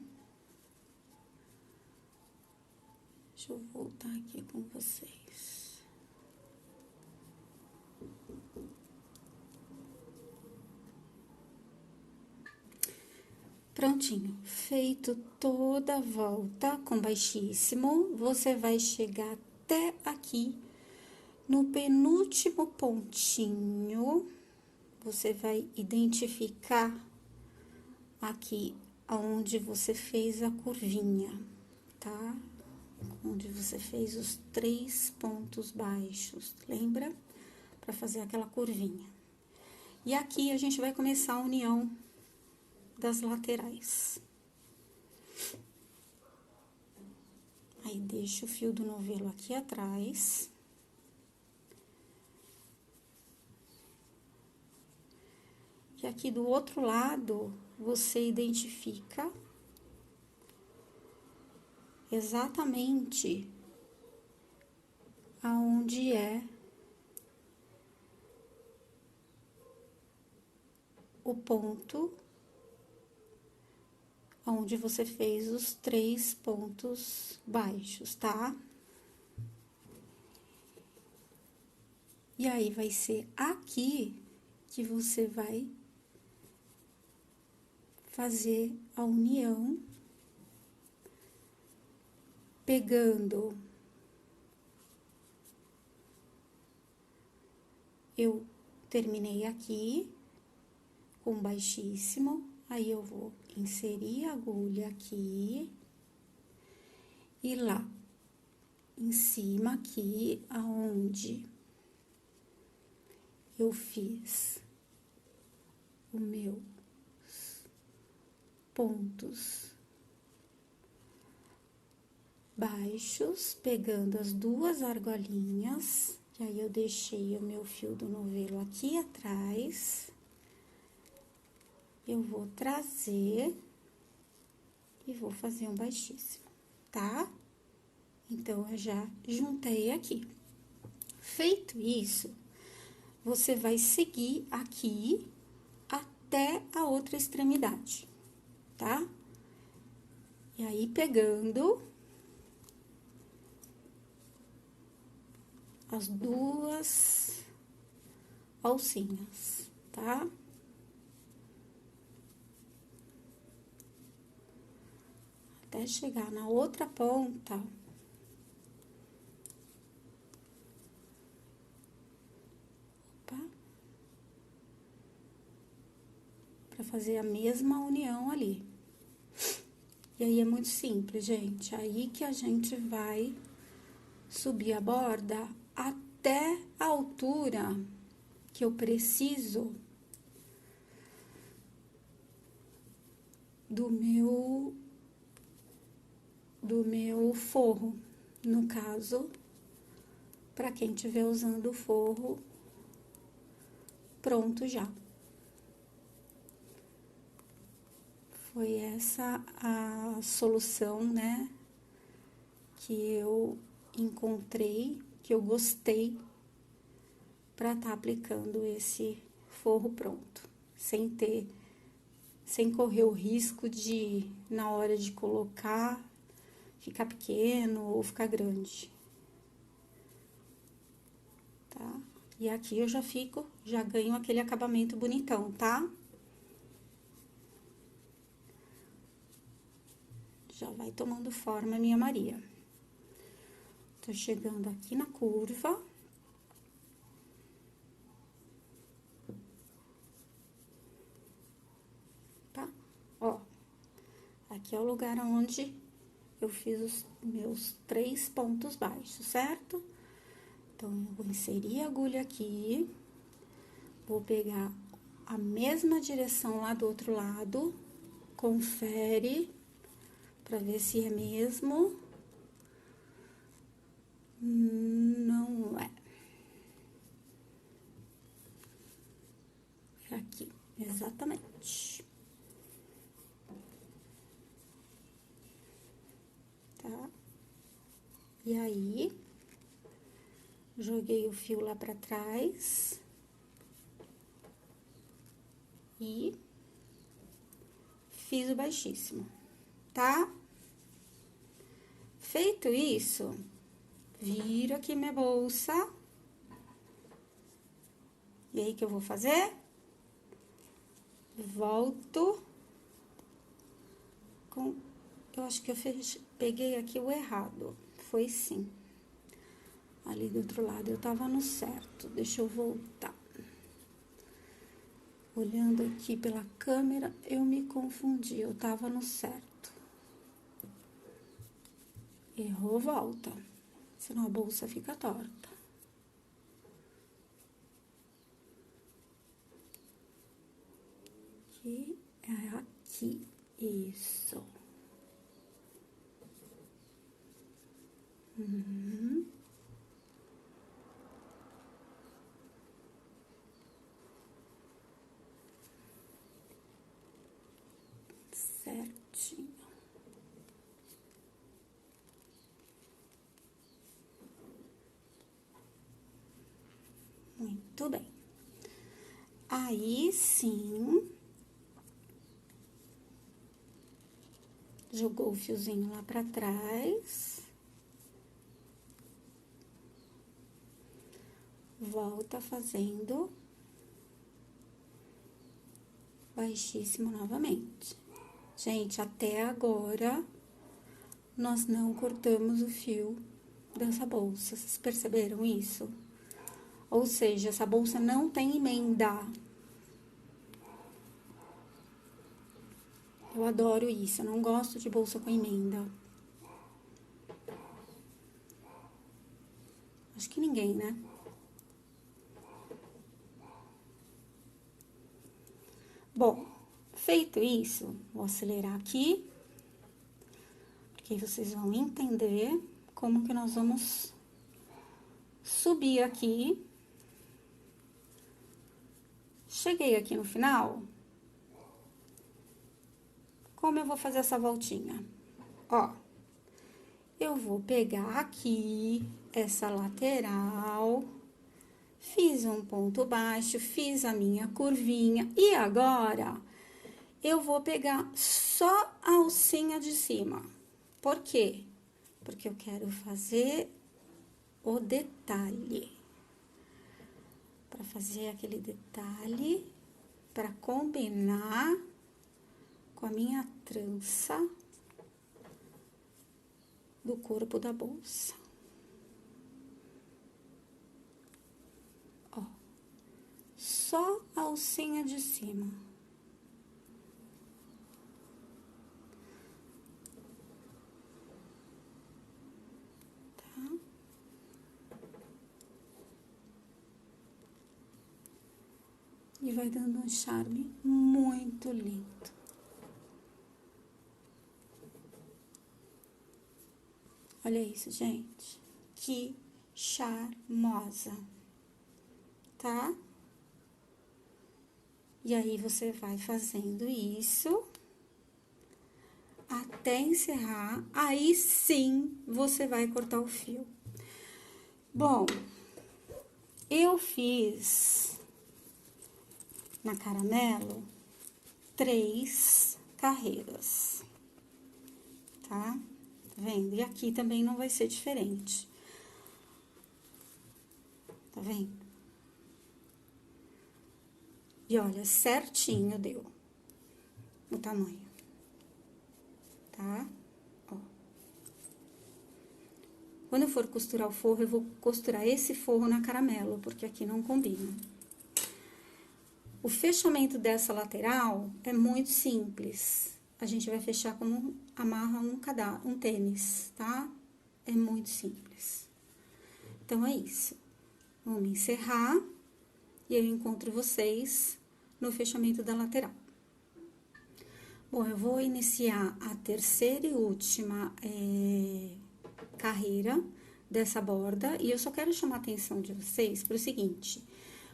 Speaker 1: Deixa eu voltar aqui com vocês. Prontinho, feito toda a volta com baixíssimo, você vai chegar até aqui No penúltimo pontinho, você vai identificar aqui aonde você fez a curvinha, tá? Onde você fez os 3 pontos baixos, lembra? Para fazer aquela curvinha. E aqui a gente vai começar a união das laterais. Aí, deixa o fio do novelo aqui atrás. E aqui do outro lado, você identifica exatamente aonde é o ponto onde você fez os 3 pontos baixos, tá? E aí, vai ser aqui que você vai fazer a união, pegando. Eu terminei aqui com baixíssimo, aí eu vou inserir a agulha aqui e lá em cima aqui, aonde eu fiz o meu pontos baixos, pegando as 2 argolinhas, e aí eu deixei o meu fio do novelo aqui atrás. Eu vou trazer e vou fazer um baixíssimo, tá? Então, eu já juntei aqui. Feito isso, você vai seguir aqui até a outra extremidade, tá? E aí, pegando as 2 alcinhas, tá? Até chegar na outra ponta. Opa. Pra fazer a mesma união ali. E aí, é muito simples, gente. Aí que a gente vai subir a borda até a altura que eu preciso do meu forro. No caso, para quem estiver usando o forro pronto já. Foi essa a solução, né, que eu encontrei, que eu gostei, para tá aplicando esse forro pronto, sem correr o risco de, na hora de colocar, ficar pequeno ou ficar grande, tá? E aqui eu já ganho aquele acabamento bonitão, tá? Já vai tomando forma, minha Maria. Tô chegando aqui na curva. Tá? Ó, aqui é o lugar onde eu fiz os meus 3 pontos baixos, certo? Então, eu vou inserir a agulha aqui, vou pegar a mesma direção lá do outro lado, confere pra ver se é mesmo. Não é. É aqui, exatamente. Tá? E aí, joguei o fio lá pra trás. E fiz o baixíssimo, tá? Feito isso, viro aqui minha bolsa. E aí, que eu vou fazer? Volto com... Eu acho que eu peguei aqui o errado. Foi sim. Ali do outro lado eu tava no certo. Deixa eu voltar. Olhando aqui pela câmera, eu me confundi. Eu tava no certo. Errou, volta. Senão a bolsa fica torta. Aqui é aqui. Isso. Certinho. Muito bem. Aí, sim, jogou o fiozinho lá pra trás. Volta fazendo baixíssimo novamente. Gente, até agora, nós não cortamos o fio dessa bolsa. Vocês perceberam isso? Ou seja, essa bolsa não tem emenda. Eu adoro isso, eu não gosto de bolsa com emenda. Acho que ninguém, né? Bom, feito isso, vou acelerar aqui, porque vocês vão entender como que nós vamos subir aqui. Cheguei aqui no final. Como eu vou fazer essa voltinha? Ó, eu vou pegar aqui essa lateral, fiz um ponto baixo, fiz a minha curvinha e agora eu vou pegar só a alcinha de cima. Por quê? Porque eu quero fazer o detalhe. Para fazer aquele detalhe, para combinar com a minha trança do corpo da bolsa. Ó, só a alcinha de cima. Tá? E vai dando um charme muito lindo. Olha isso, gente. Que charmosa, tá? E aí, você vai fazendo isso até encerrar. Aí, sim, você vai cortar o fio. Bom, eu fiz na caramelo 3 carreiras, tá? Tá vendo? E aqui também não vai ser diferente. Tá vendo? E olha, certinho deu o tamanho, tá? Ó. Quando eu for costurar o forro, eu vou costurar esse forro na caramelo, porque aqui não combina. O fechamento dessa lateral é muito simples. A gente vai fechar como amarra um tênis, tá? É muito simples. Então, é isso. Vamos encerrar e eu encontro vocês no fechamento da lateral. Bom, eu vou iniciar a terceira e última carreira dessa borda e eu só quero chamar a atenção de vocês para o seguinte: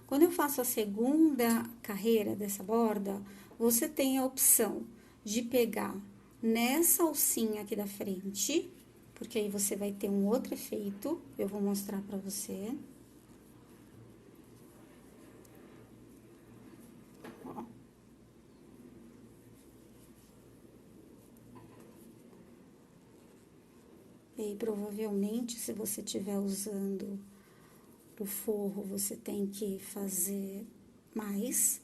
Speaker 1: quando eu faço a segunda carreira dessa borda, você tem a opção de pegar nessa alcinha aqui da frente, porque aí você vai ter um outro efeito, eu vou mostrar pra você. Ó. E aí, provavelmente, se você estiver usando o forro, você tem que fazer mais.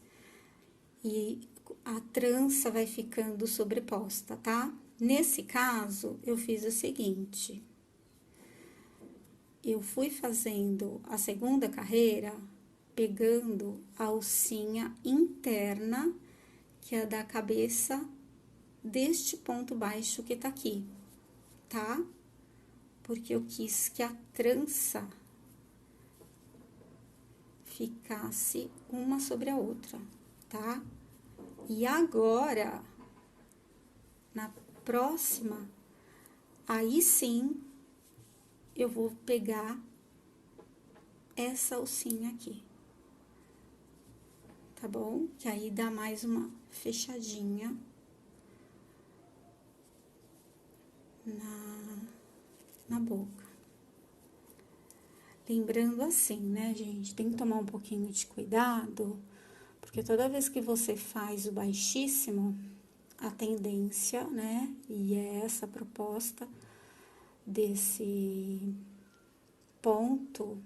Speaker 1: E a trança vai ficando sobreposta, tá? Nesse caso, eu fiz o seguinte. eu fui fazendo a segunda carreira, pegando a alcinha interna, que é da cabeça deste ponto baixo que tá aqui, tá? Porque eu quis que a trança ficasse uma sobre a outra, tá? E agora, na próxima, aí sim, eu vou pegar essa alcinha aqui, tá bom? Que aí dá mais uma fechadinha na boca. Lembrando assim, né, gente, tem que tomar um pouquinho de cuidado, porque toda vez que você faz o baixíssimo, a tendência, né, e é essa a proposta desse ponto,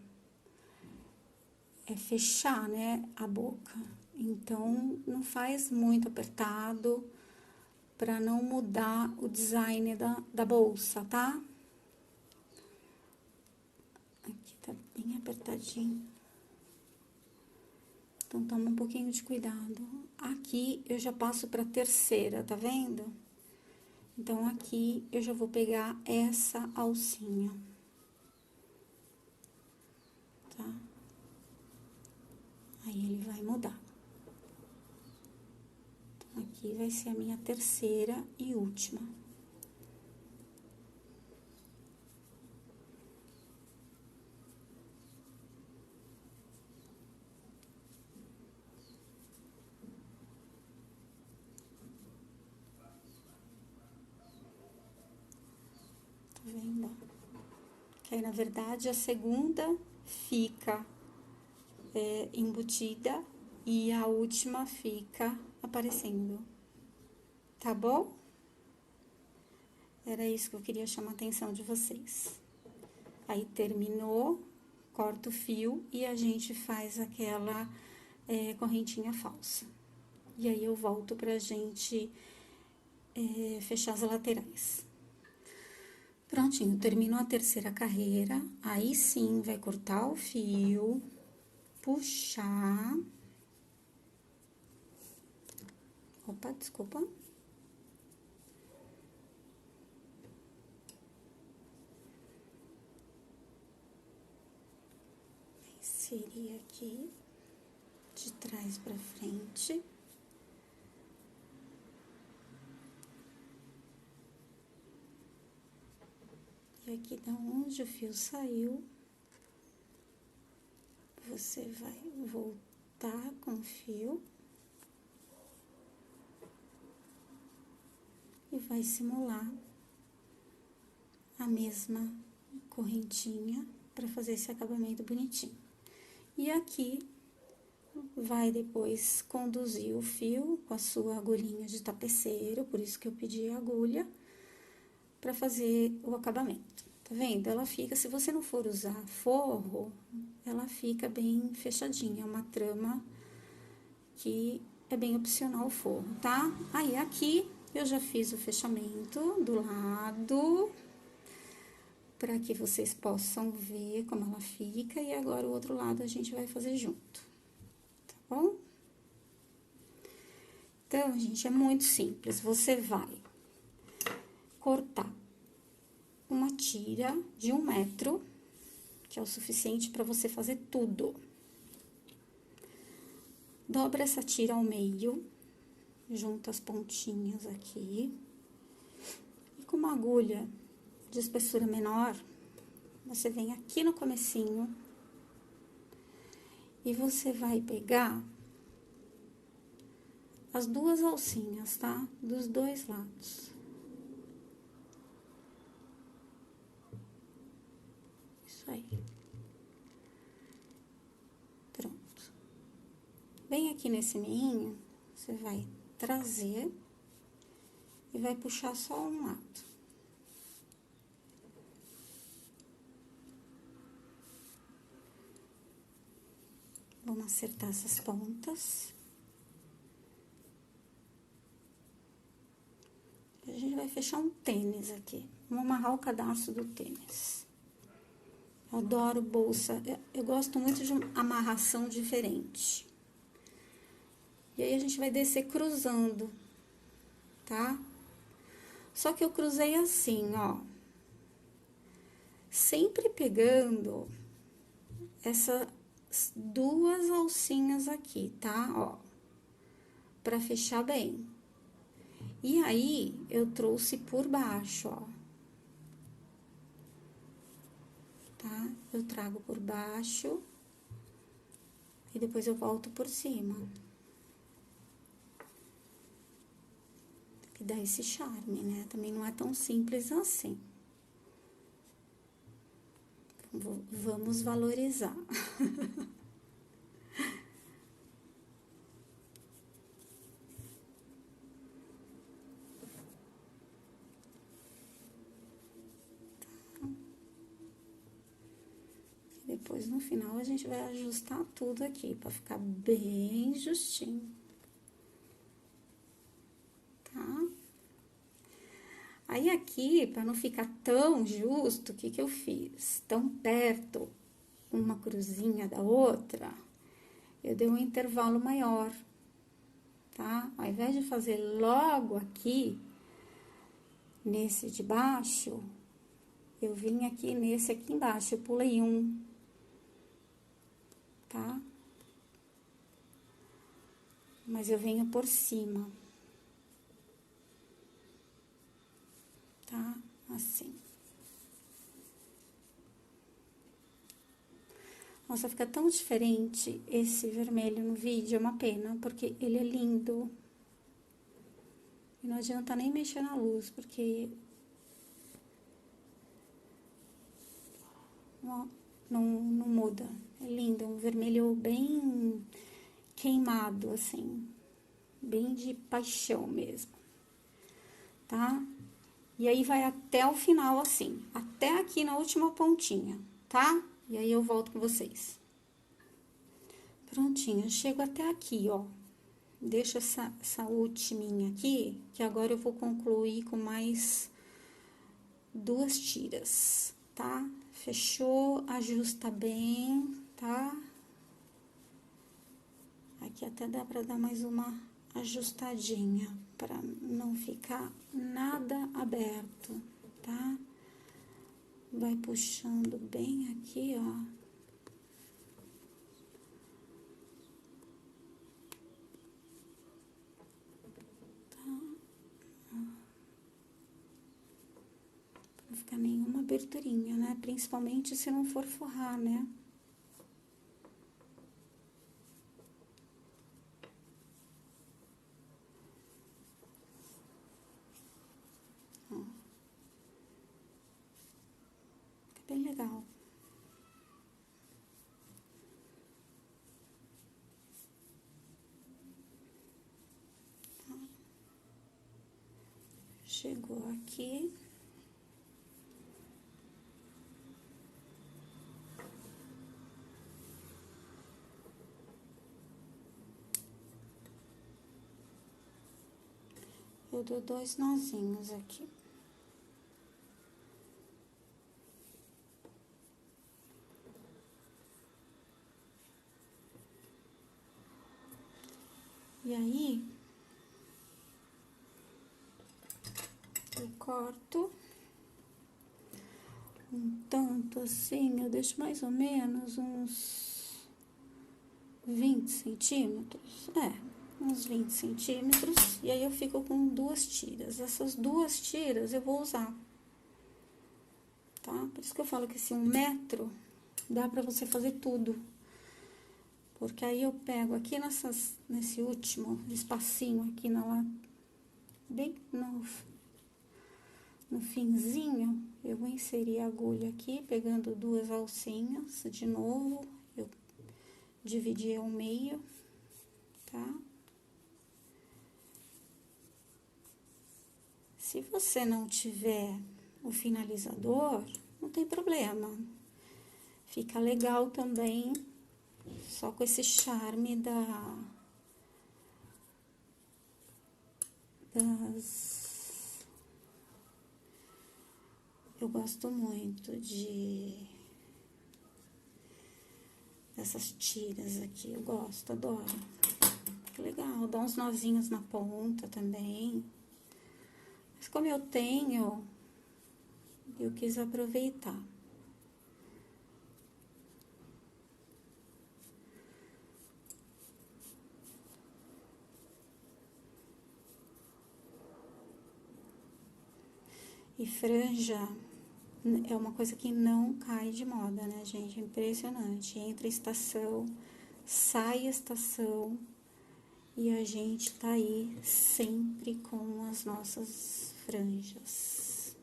Speaker 1: é fechar, né, a boca. Então, não faz muito apertado, para não mudar o design da bolsa, tá? Aqui tá bem apertadinho. Então, toma um pouquinho de cuidado. Aqui, eu já passo pra terceira, tá vendo? Então, aqui, eu já vou pegar essa alcinha. Tá? Aí, ele vai mudar. Então, aqui vai ser a minha terceira e última. Tá vendo? Que aí, na verdade, a segunda fica embutida e a última fica aparecendo, tá bom? Era isso que eu queria chamar a atenção de vocês. Aí, terminou, corta o fio e a gente faz aquela correntinha falsa. E aí, eu volto pra gente fechar as laterais. Prontinho, terminou a terceira carreira, aí sim, vai cortar o fio, puxar. Opa, desculpa. Inserir aqui, de trás pra frente. E aqui da onde o fio saiu, você vai voltar com o fio. E vai simular a mesma correntinha para fazer esse acabamento bonitinho. E aqui, vai depois conduzir o fio com a sua agulhinha de tapeceiro, por isso que eu pedi a agulha, para fazer o acabamento. Tá vendo? Ela fica, se você não for usar forro, ela fica bem fechadinha, é uma trama que é bem opcional o forro, tá? Aí, aqui, eu já fiz o fechamento do lado, para que vocês possam ver como ela fica, e agora o outro lado a gente vai fazer junto, tá bom? Então, gente, é muito simples, você vai cortar uma tira de 1 metro, que é o suficiente para você fazer tudo. Dobra essa tira ao meio, junta as pontinhas aqui, e com uma agulha de espessura menor, você vem aqui no comecinho e você vai pegar as duas alcinhas, tá? Dos dois lados. Isso aí. Pronto. Bem aqui nesse meinho, você vai trazer e vai puxar só um lado. Vamos acertar essas pontas. A gente vai fechar um tênis aqui. Vamos amarrar o cadarço do tênis. Adoro bolsa. Eu gosto muito de uma amarração diferente. E aí, a gente vai descer cruzando, tá? Só que eu cruzei assim, ó. Sempre pegando essas duas alcinhas aqui, tá? Ó. Pra fechar bem. E aí, eu trouxe por baixo, ó. Tá? Eu trago por baixo. E depois eu volto por cima. Que dá esse charme, né? Também não é tão simples assim. Vamos valorizar. Depois, no final, a gente vai ajustar tudo aqui, pra ficar bem justinho. Tá? Aí, aqui, pra não ficar tão justo, o que que eu fiz? Tão perto, uma cruzinha da outra, eu dei um intervalo maior, tá? Ao invés de fazer logo aqui, nesse de baixo, eu vim aqui nesse aqui embaixo, eu pulei um, tá? Mas eu venho por cima, tá? Assim. Nossa, fica tão diferente esse vermelho no vídeo, é uma pena, porque ele é lindo. E não adianta nem mexer na luz, porque não muda. É lindo, é um vermelho bem queimado, assim, bem de paixão mesmo, tá? E aí, vai até o final, assim, até aqui na última pontinha, tá? E aí, eu volto com vocês. Prontinho, eu chego até aqui, ó. Deixo essa ultiminha aqui, que agora eu vou concluir com mais 2 tiras, tá? Fechou, ajusta bem, tá? Aqui até dá pra dar mais uma ajustadinha, pra não ficar nada aberto, tá? Vai puxando bem aqui, ó. Não ficar nenhuma aberturinha, né? Principalmente se não for forrar, né? Ó. Fica bem legal. Chegou aqui. Eu dou 2 nozinhos aqui. E aí, eu corto um tanto assim, eu deixo mais ou menos uns 20 centímetros, uns 20 centímetros, e aí eu fico com 2 tiras. Essas 2 tiras eu vou usar, tá? Por isso que eu falo que esse 1 metro dá pra você fazer tudo. Porque aí eu pego aqui nesse último espacinho aqui bem no finzinho, eu vou inserir a agulha aqui, pegando 2 alcinhas, de novo, eu dividi ao meio, tá? Se você não tiver o finalizador, não tem problema. Fica legal também, só com esse charme eu gosto muito de dessas tiras aqui, eu gosto, adoro. Legal, dá uns nozinhos na ponta também. Mas como eu tenho, eu quis aproveitar. E franja é uma coisa que não cai de moda, né, gente? É impressionante. Entra estação, sai estação, e a gente tá aí sempre com as nossas franjas,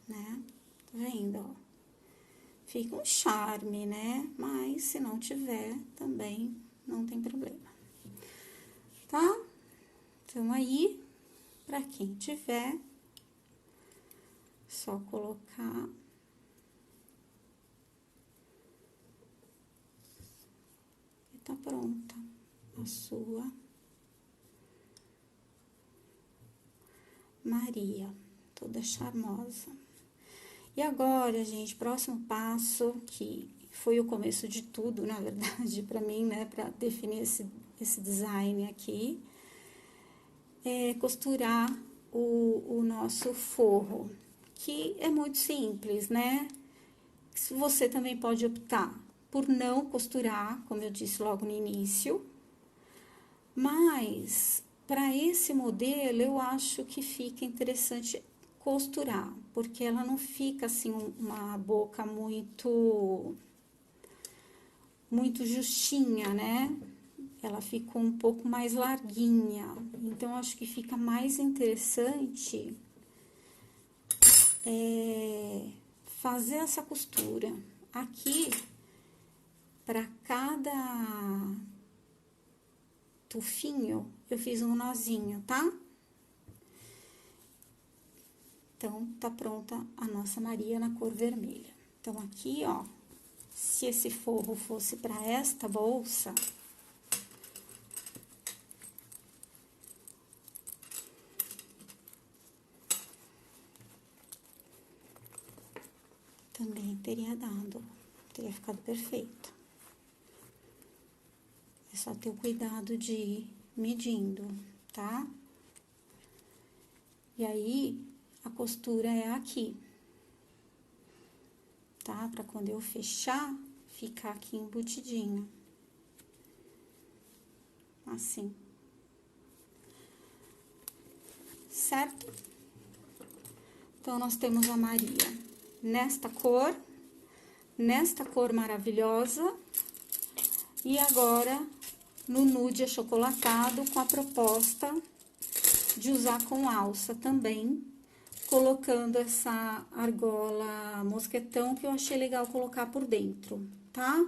Speaker 1: né? Tá vendo, ó? Fica um charme, né? Mas se não tiver, também não tem problema, tá? Então, aí, pra quem tiver, só colocar e tá pronta a sua Maria, toda charmosa. E agora, gente, próximo passo, que foi o começo de tudo, na verdade, pra mim, né, pra definir esse design aqui, é costurar o nosso forro, que é muito simples, né? Você também pode optar por não costurar, como eu disse logo no início, mas para esse modelo eu acho que fica interessante costurar, porque ela não fica assim uma boca muito justinha, né? Ela ficou um pouco mais larguinha, então acho que fica mais interessante fazer essa costura aqui para cada tufinho. Eu fiz um nozinho, tá? Então, tá pronta a nossa Maria na cor vermelha. Então, aqui, ó, se esse forro fosse para esta bolsa, também teria dado, teria ficado perfeito. É só ter o cuidado de ir medindo, tá? E aí, a costura é aqui, tá? Pra quando eu fechar, ficar aqui embutidinho. Assim. Certo? Então, nós temos a Maria nesta cor maravilhosa, e agora no nude achocolatado, com a proposta de usar com alça também, colocando essa argola mosquetão que eu achei legal colocar por dentro, tá?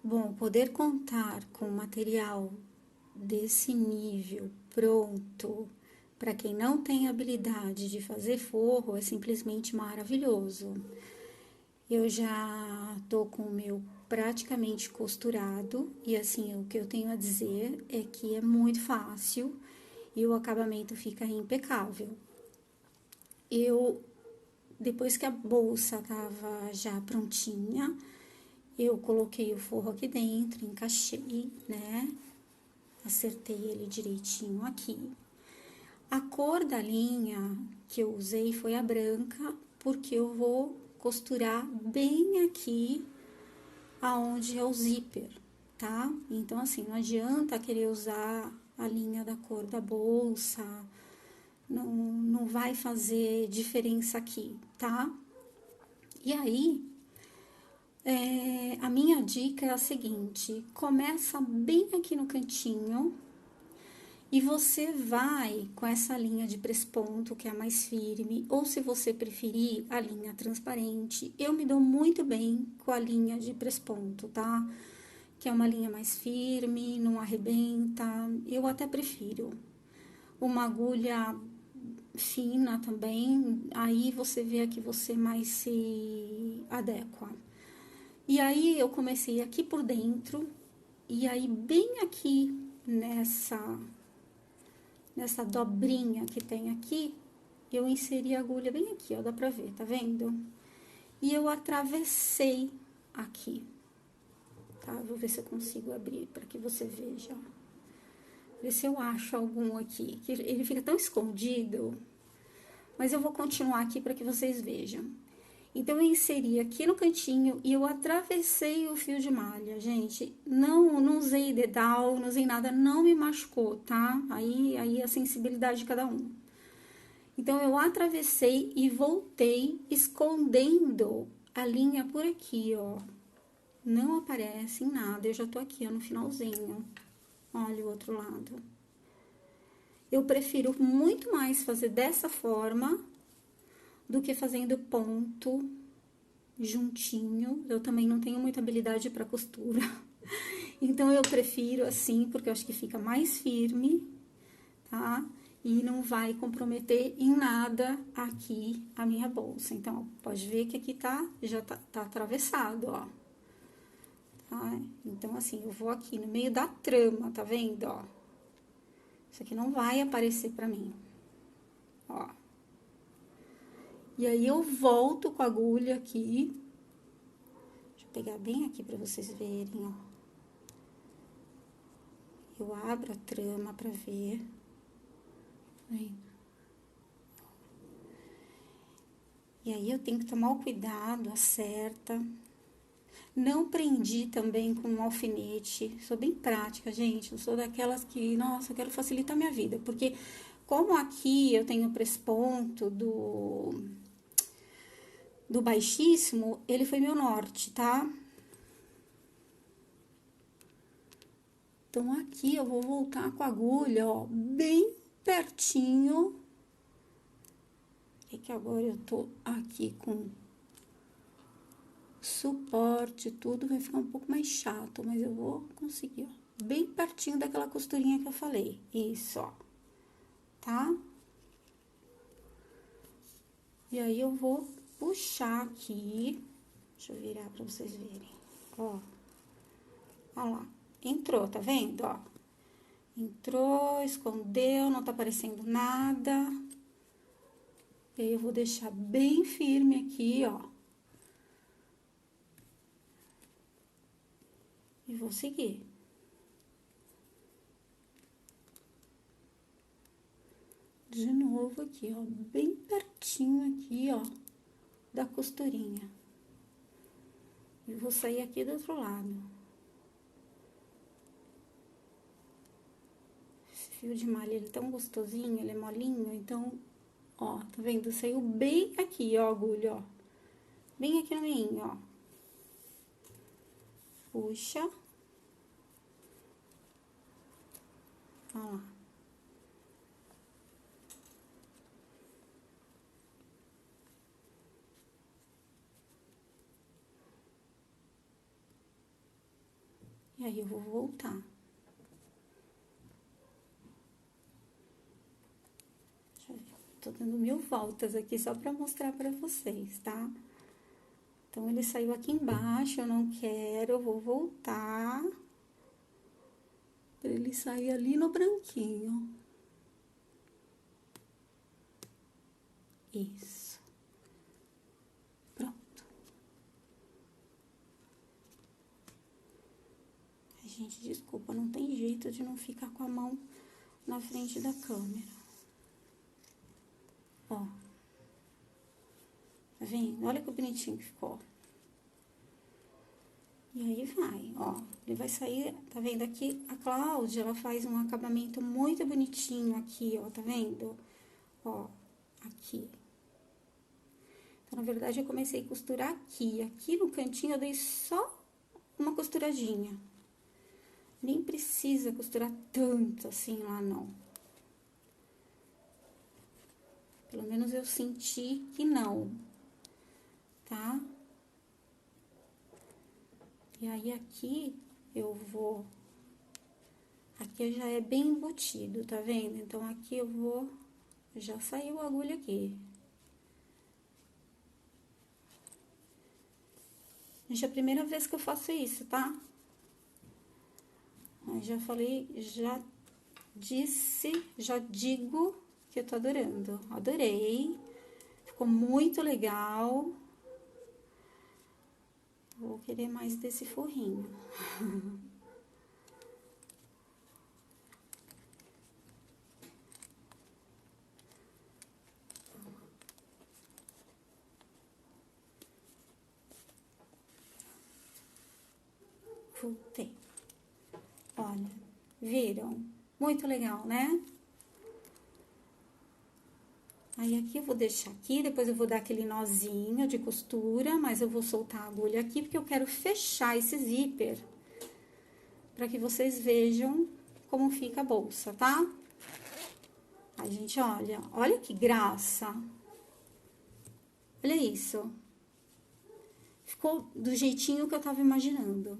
Speaker 1: Bom, poder contar com material desse nível pronto, para quem não tem habilidade de fazer forro, é simplesmente maravilhoso. Eu já tô com o meu praticamente costurado, e assim, o que eu tenho a dizer é que é muito fácil e o acabamento fica impecável. Depois que a bolsa tava já prontinha, eu coloquei o forro aqui dentro, encaixei, né? Acertei ele direitinho aqui. A cor da linha que eu usei foi a branca, porque eu vou costurar bem aqui aonde é o zíper, tá? Então, assim, não adianta querer usar a linha da cor da bolsa, não vai fazer diferença aqui, tá? E aí, a minha dica é a seguinte: começa bem aqui no cantinho, e você vai com essa linha de press-ponto, que é a mais firme, ou se você preferir, a linha transparente. Eu me dou muito bem com a linha de press-ponto, tá? Que é uma linha mais firme, não arrebenta. Eu até prefiro. Uma agulha fina também, aí você vê que você mais se adequa. E aí, eu comecei aqui por dentro, e aí, bem aqui nessa dobrinha que tem aqui, eu inseri a agulha bem aqui, ó, dá pra ver, tá vendo? e eu atravessei aqui, tá? Vou ver se eu consigo abrir para que você veja, ó. Ver se eu acho algum aqui, que ele fica tão escondido, mas eu vou continuar aqui para que vocês vejam. Então, eu inseri aqui no cantinho e eu atravessei o fio de malha, gente. Não usei dedal, não usei nada, não me machucou, tá? Aí a sensibilidade de cada um. Então, eu atravessei e voltei escondendo a linha por aqui, ó. Não aparece em nada, eu já tô aqui, ó, no finalzinho. Olha o outro lado. Eu prefiro muito mais fazer dessa forma do que fazendo ponto juntinho. Eu também não tenho muita habilidade para costura. Então, eu prefiro assim, porque eu acho que fica mais firme, tá? E não vai comprometer em nada aqui a minha bolsa. Então, pode ver que aqui já tá atravessado, ó. Tá? Então, assim, eu vou aqui no meio da trama, tá vendo, ó? Isso aqui não vai aparecer pra mim, ó. E aí, eu volto com a agulha aqui. Deixa eu pegar bem aqui pra vocês verem, ó. Eu abro a trama pra ver. Tá vendo? E aí, eu tenho que tomar o cuidado, acerta. Não prendi também com um alfinete. Sou bem prática, gente. Eu sou daquelas que, nossa, eu quero facilitar minha vida. Porque, como aqui eu tenho o presponto do baixíssimo, ele foi meu norte, tá? Então, aqui eu vou voltar com a agulha, ó, bem pertinho. É que agora eu tô aqui com suporte, tudo vai ficar um pouco mais chato, mas eu vou conseguir, ó, bem pertinho daquela costurinha que eu falei. Isso, ó, tá? E aí, eu vou puxar aqui, deixa eu virar pra vocês verem, ó lá, entrou, tá vendo, ó? Entrou, escondeu, não tá aparecendo nada. E aí, eu vou deixar bem firme aqui, ó. E vou seguir. De novo aqui, ó, bem pertinho aqui, ó, da costurinha. E vou sair aqui do outro lado. Esse fio de malha, ele é tão gostosinho, ele é molinho, então, ó, tá vendo? Saiu bem aqui, ó, a agulha, ó. Bem aqui no meio, ó. Puxa. Ó lá. E aí, eu vou voltar. Deixa eu ver. Tô dando 1000 voltas aqui só pra mostrar pra vocês, tá? Então, ele saiu aqui embaixo, eu não quero, eu vou voltar. Pra ele sair ali no branquinho. Isso. Pronto. Ai, gente, desculpa, não tem jeito de não ficar com a mão na frente da câmera. Ó. Tá vendo? Olha que bonitinho que ficou. E aí, vai, ó. Ele vai sair, tá vendo? Aqui, a Cláudia, ela faz um acabamento muito bonitinho aqui, ó, tá vendo? Ó, aqui. Então, na verdade, eu comecei a costurar aqui. Aqui no cantinho, eu dei só uma costuradinha. Nem precisa costurar tanto assim lá, não. Pelo menos eu senti que não, tá? E aí, aqui, eu vou... Aqui já é bem embutido, tá vendo? Então, aqui eu vou... Já saiu a agulha aqui. Gente, é a primeira vez que eu faço isso, tá? Mas já falei, já disse, já digo que eu tô adorando. Adorei. Ficou muito legal. querer mais desse forrinho. Voltei. Olha, viram? Muito legal, né? Aí, aqui eu vou deixar aqui, depois eu vou dar aquele nozinho de costura, mas eu vou soltar a agulha aqui, porque eu quero fechar esse zíper, pra que vocês vejam como fica a bolsa, tá? Aí, gente, olha que graça. Olha isso. Ficou do jeitinho que eu tava imaginando,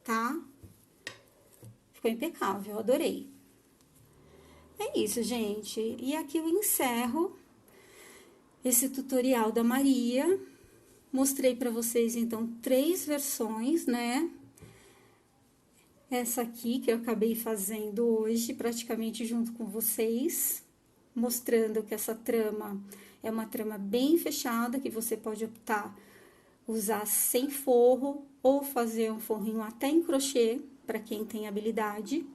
Speaker 1: tá? Ficou impecável, adorei. É isso, gente. E aqui eu encerro esse tutorial da Maria. Mostrei pra vocês, então, 3 versões, né? Essa aqui, que eu acabei fazendo hoje, praticamente junto com vocês, mostrando que essa trama é uma trama bem fechada, que você pode optar usar sem forro, ou fazer um forrinho até em crochê, pra quem tem habilidade,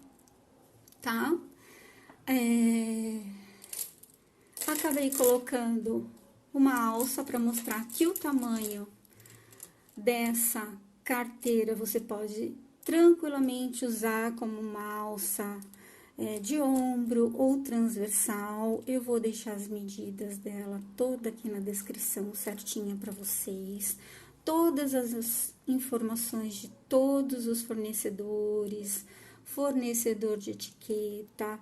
Speaker 1: tá? Acabei colocando uma alça para mostrar que o tamanho dessa carteira você pode tranquilamente usar como uma alça de ombro ou transversal. Eu vou deixar as medidas dela toda aqui na descrição certinha para vocês. Todas as informações de todos os fornecedores, fornecedor de etiqueta,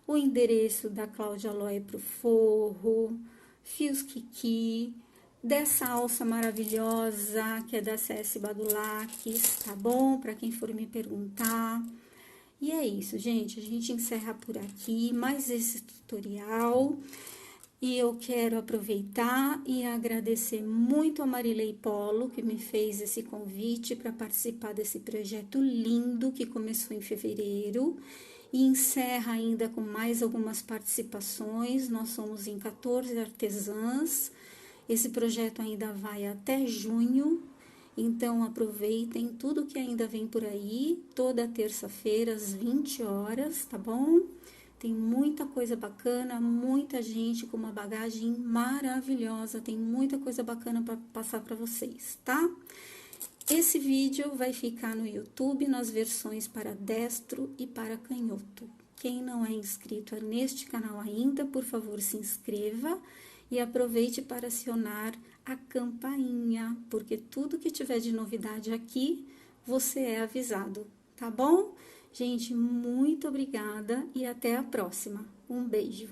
Speaker 1: o endereço da Cláudia Aloy pro forro, fios Kiki, dessa alça maravilhosa, que é da CS Badulaques, tá bom? Para quem for me perguntar. E é isso, gente, a gente encerra por aqui mais esse tutorial. E eu quero aproveitar e agradecer muito a Marilei Polo, que me fez esse convite para participar desse projeto lindo que começou em fevereiro. E encerra ainda com mais algumas participações. Nós somos em 14 artesãs. Esse projeto ainda vai até junho, então aproveitem tudo que ainda vem por aí, toda terça-feira às 20 horas, tá bom? Tem muita coisa bacana, muita gente com uma bagagem maravilhosa, tem muita coisa bacana para passar para vocês, tá? Esse vídeo vai ficar no YouTube nas versões para destro e para canhoto. Quem não é inscrito neste canal ainda, por favor, se inscreva e aproveite para acionar a campainha, porque tudo que tiver de novidade aqui, você é avisado, tá bom? Gente, muito obrigada e até a próxima. Um beijo!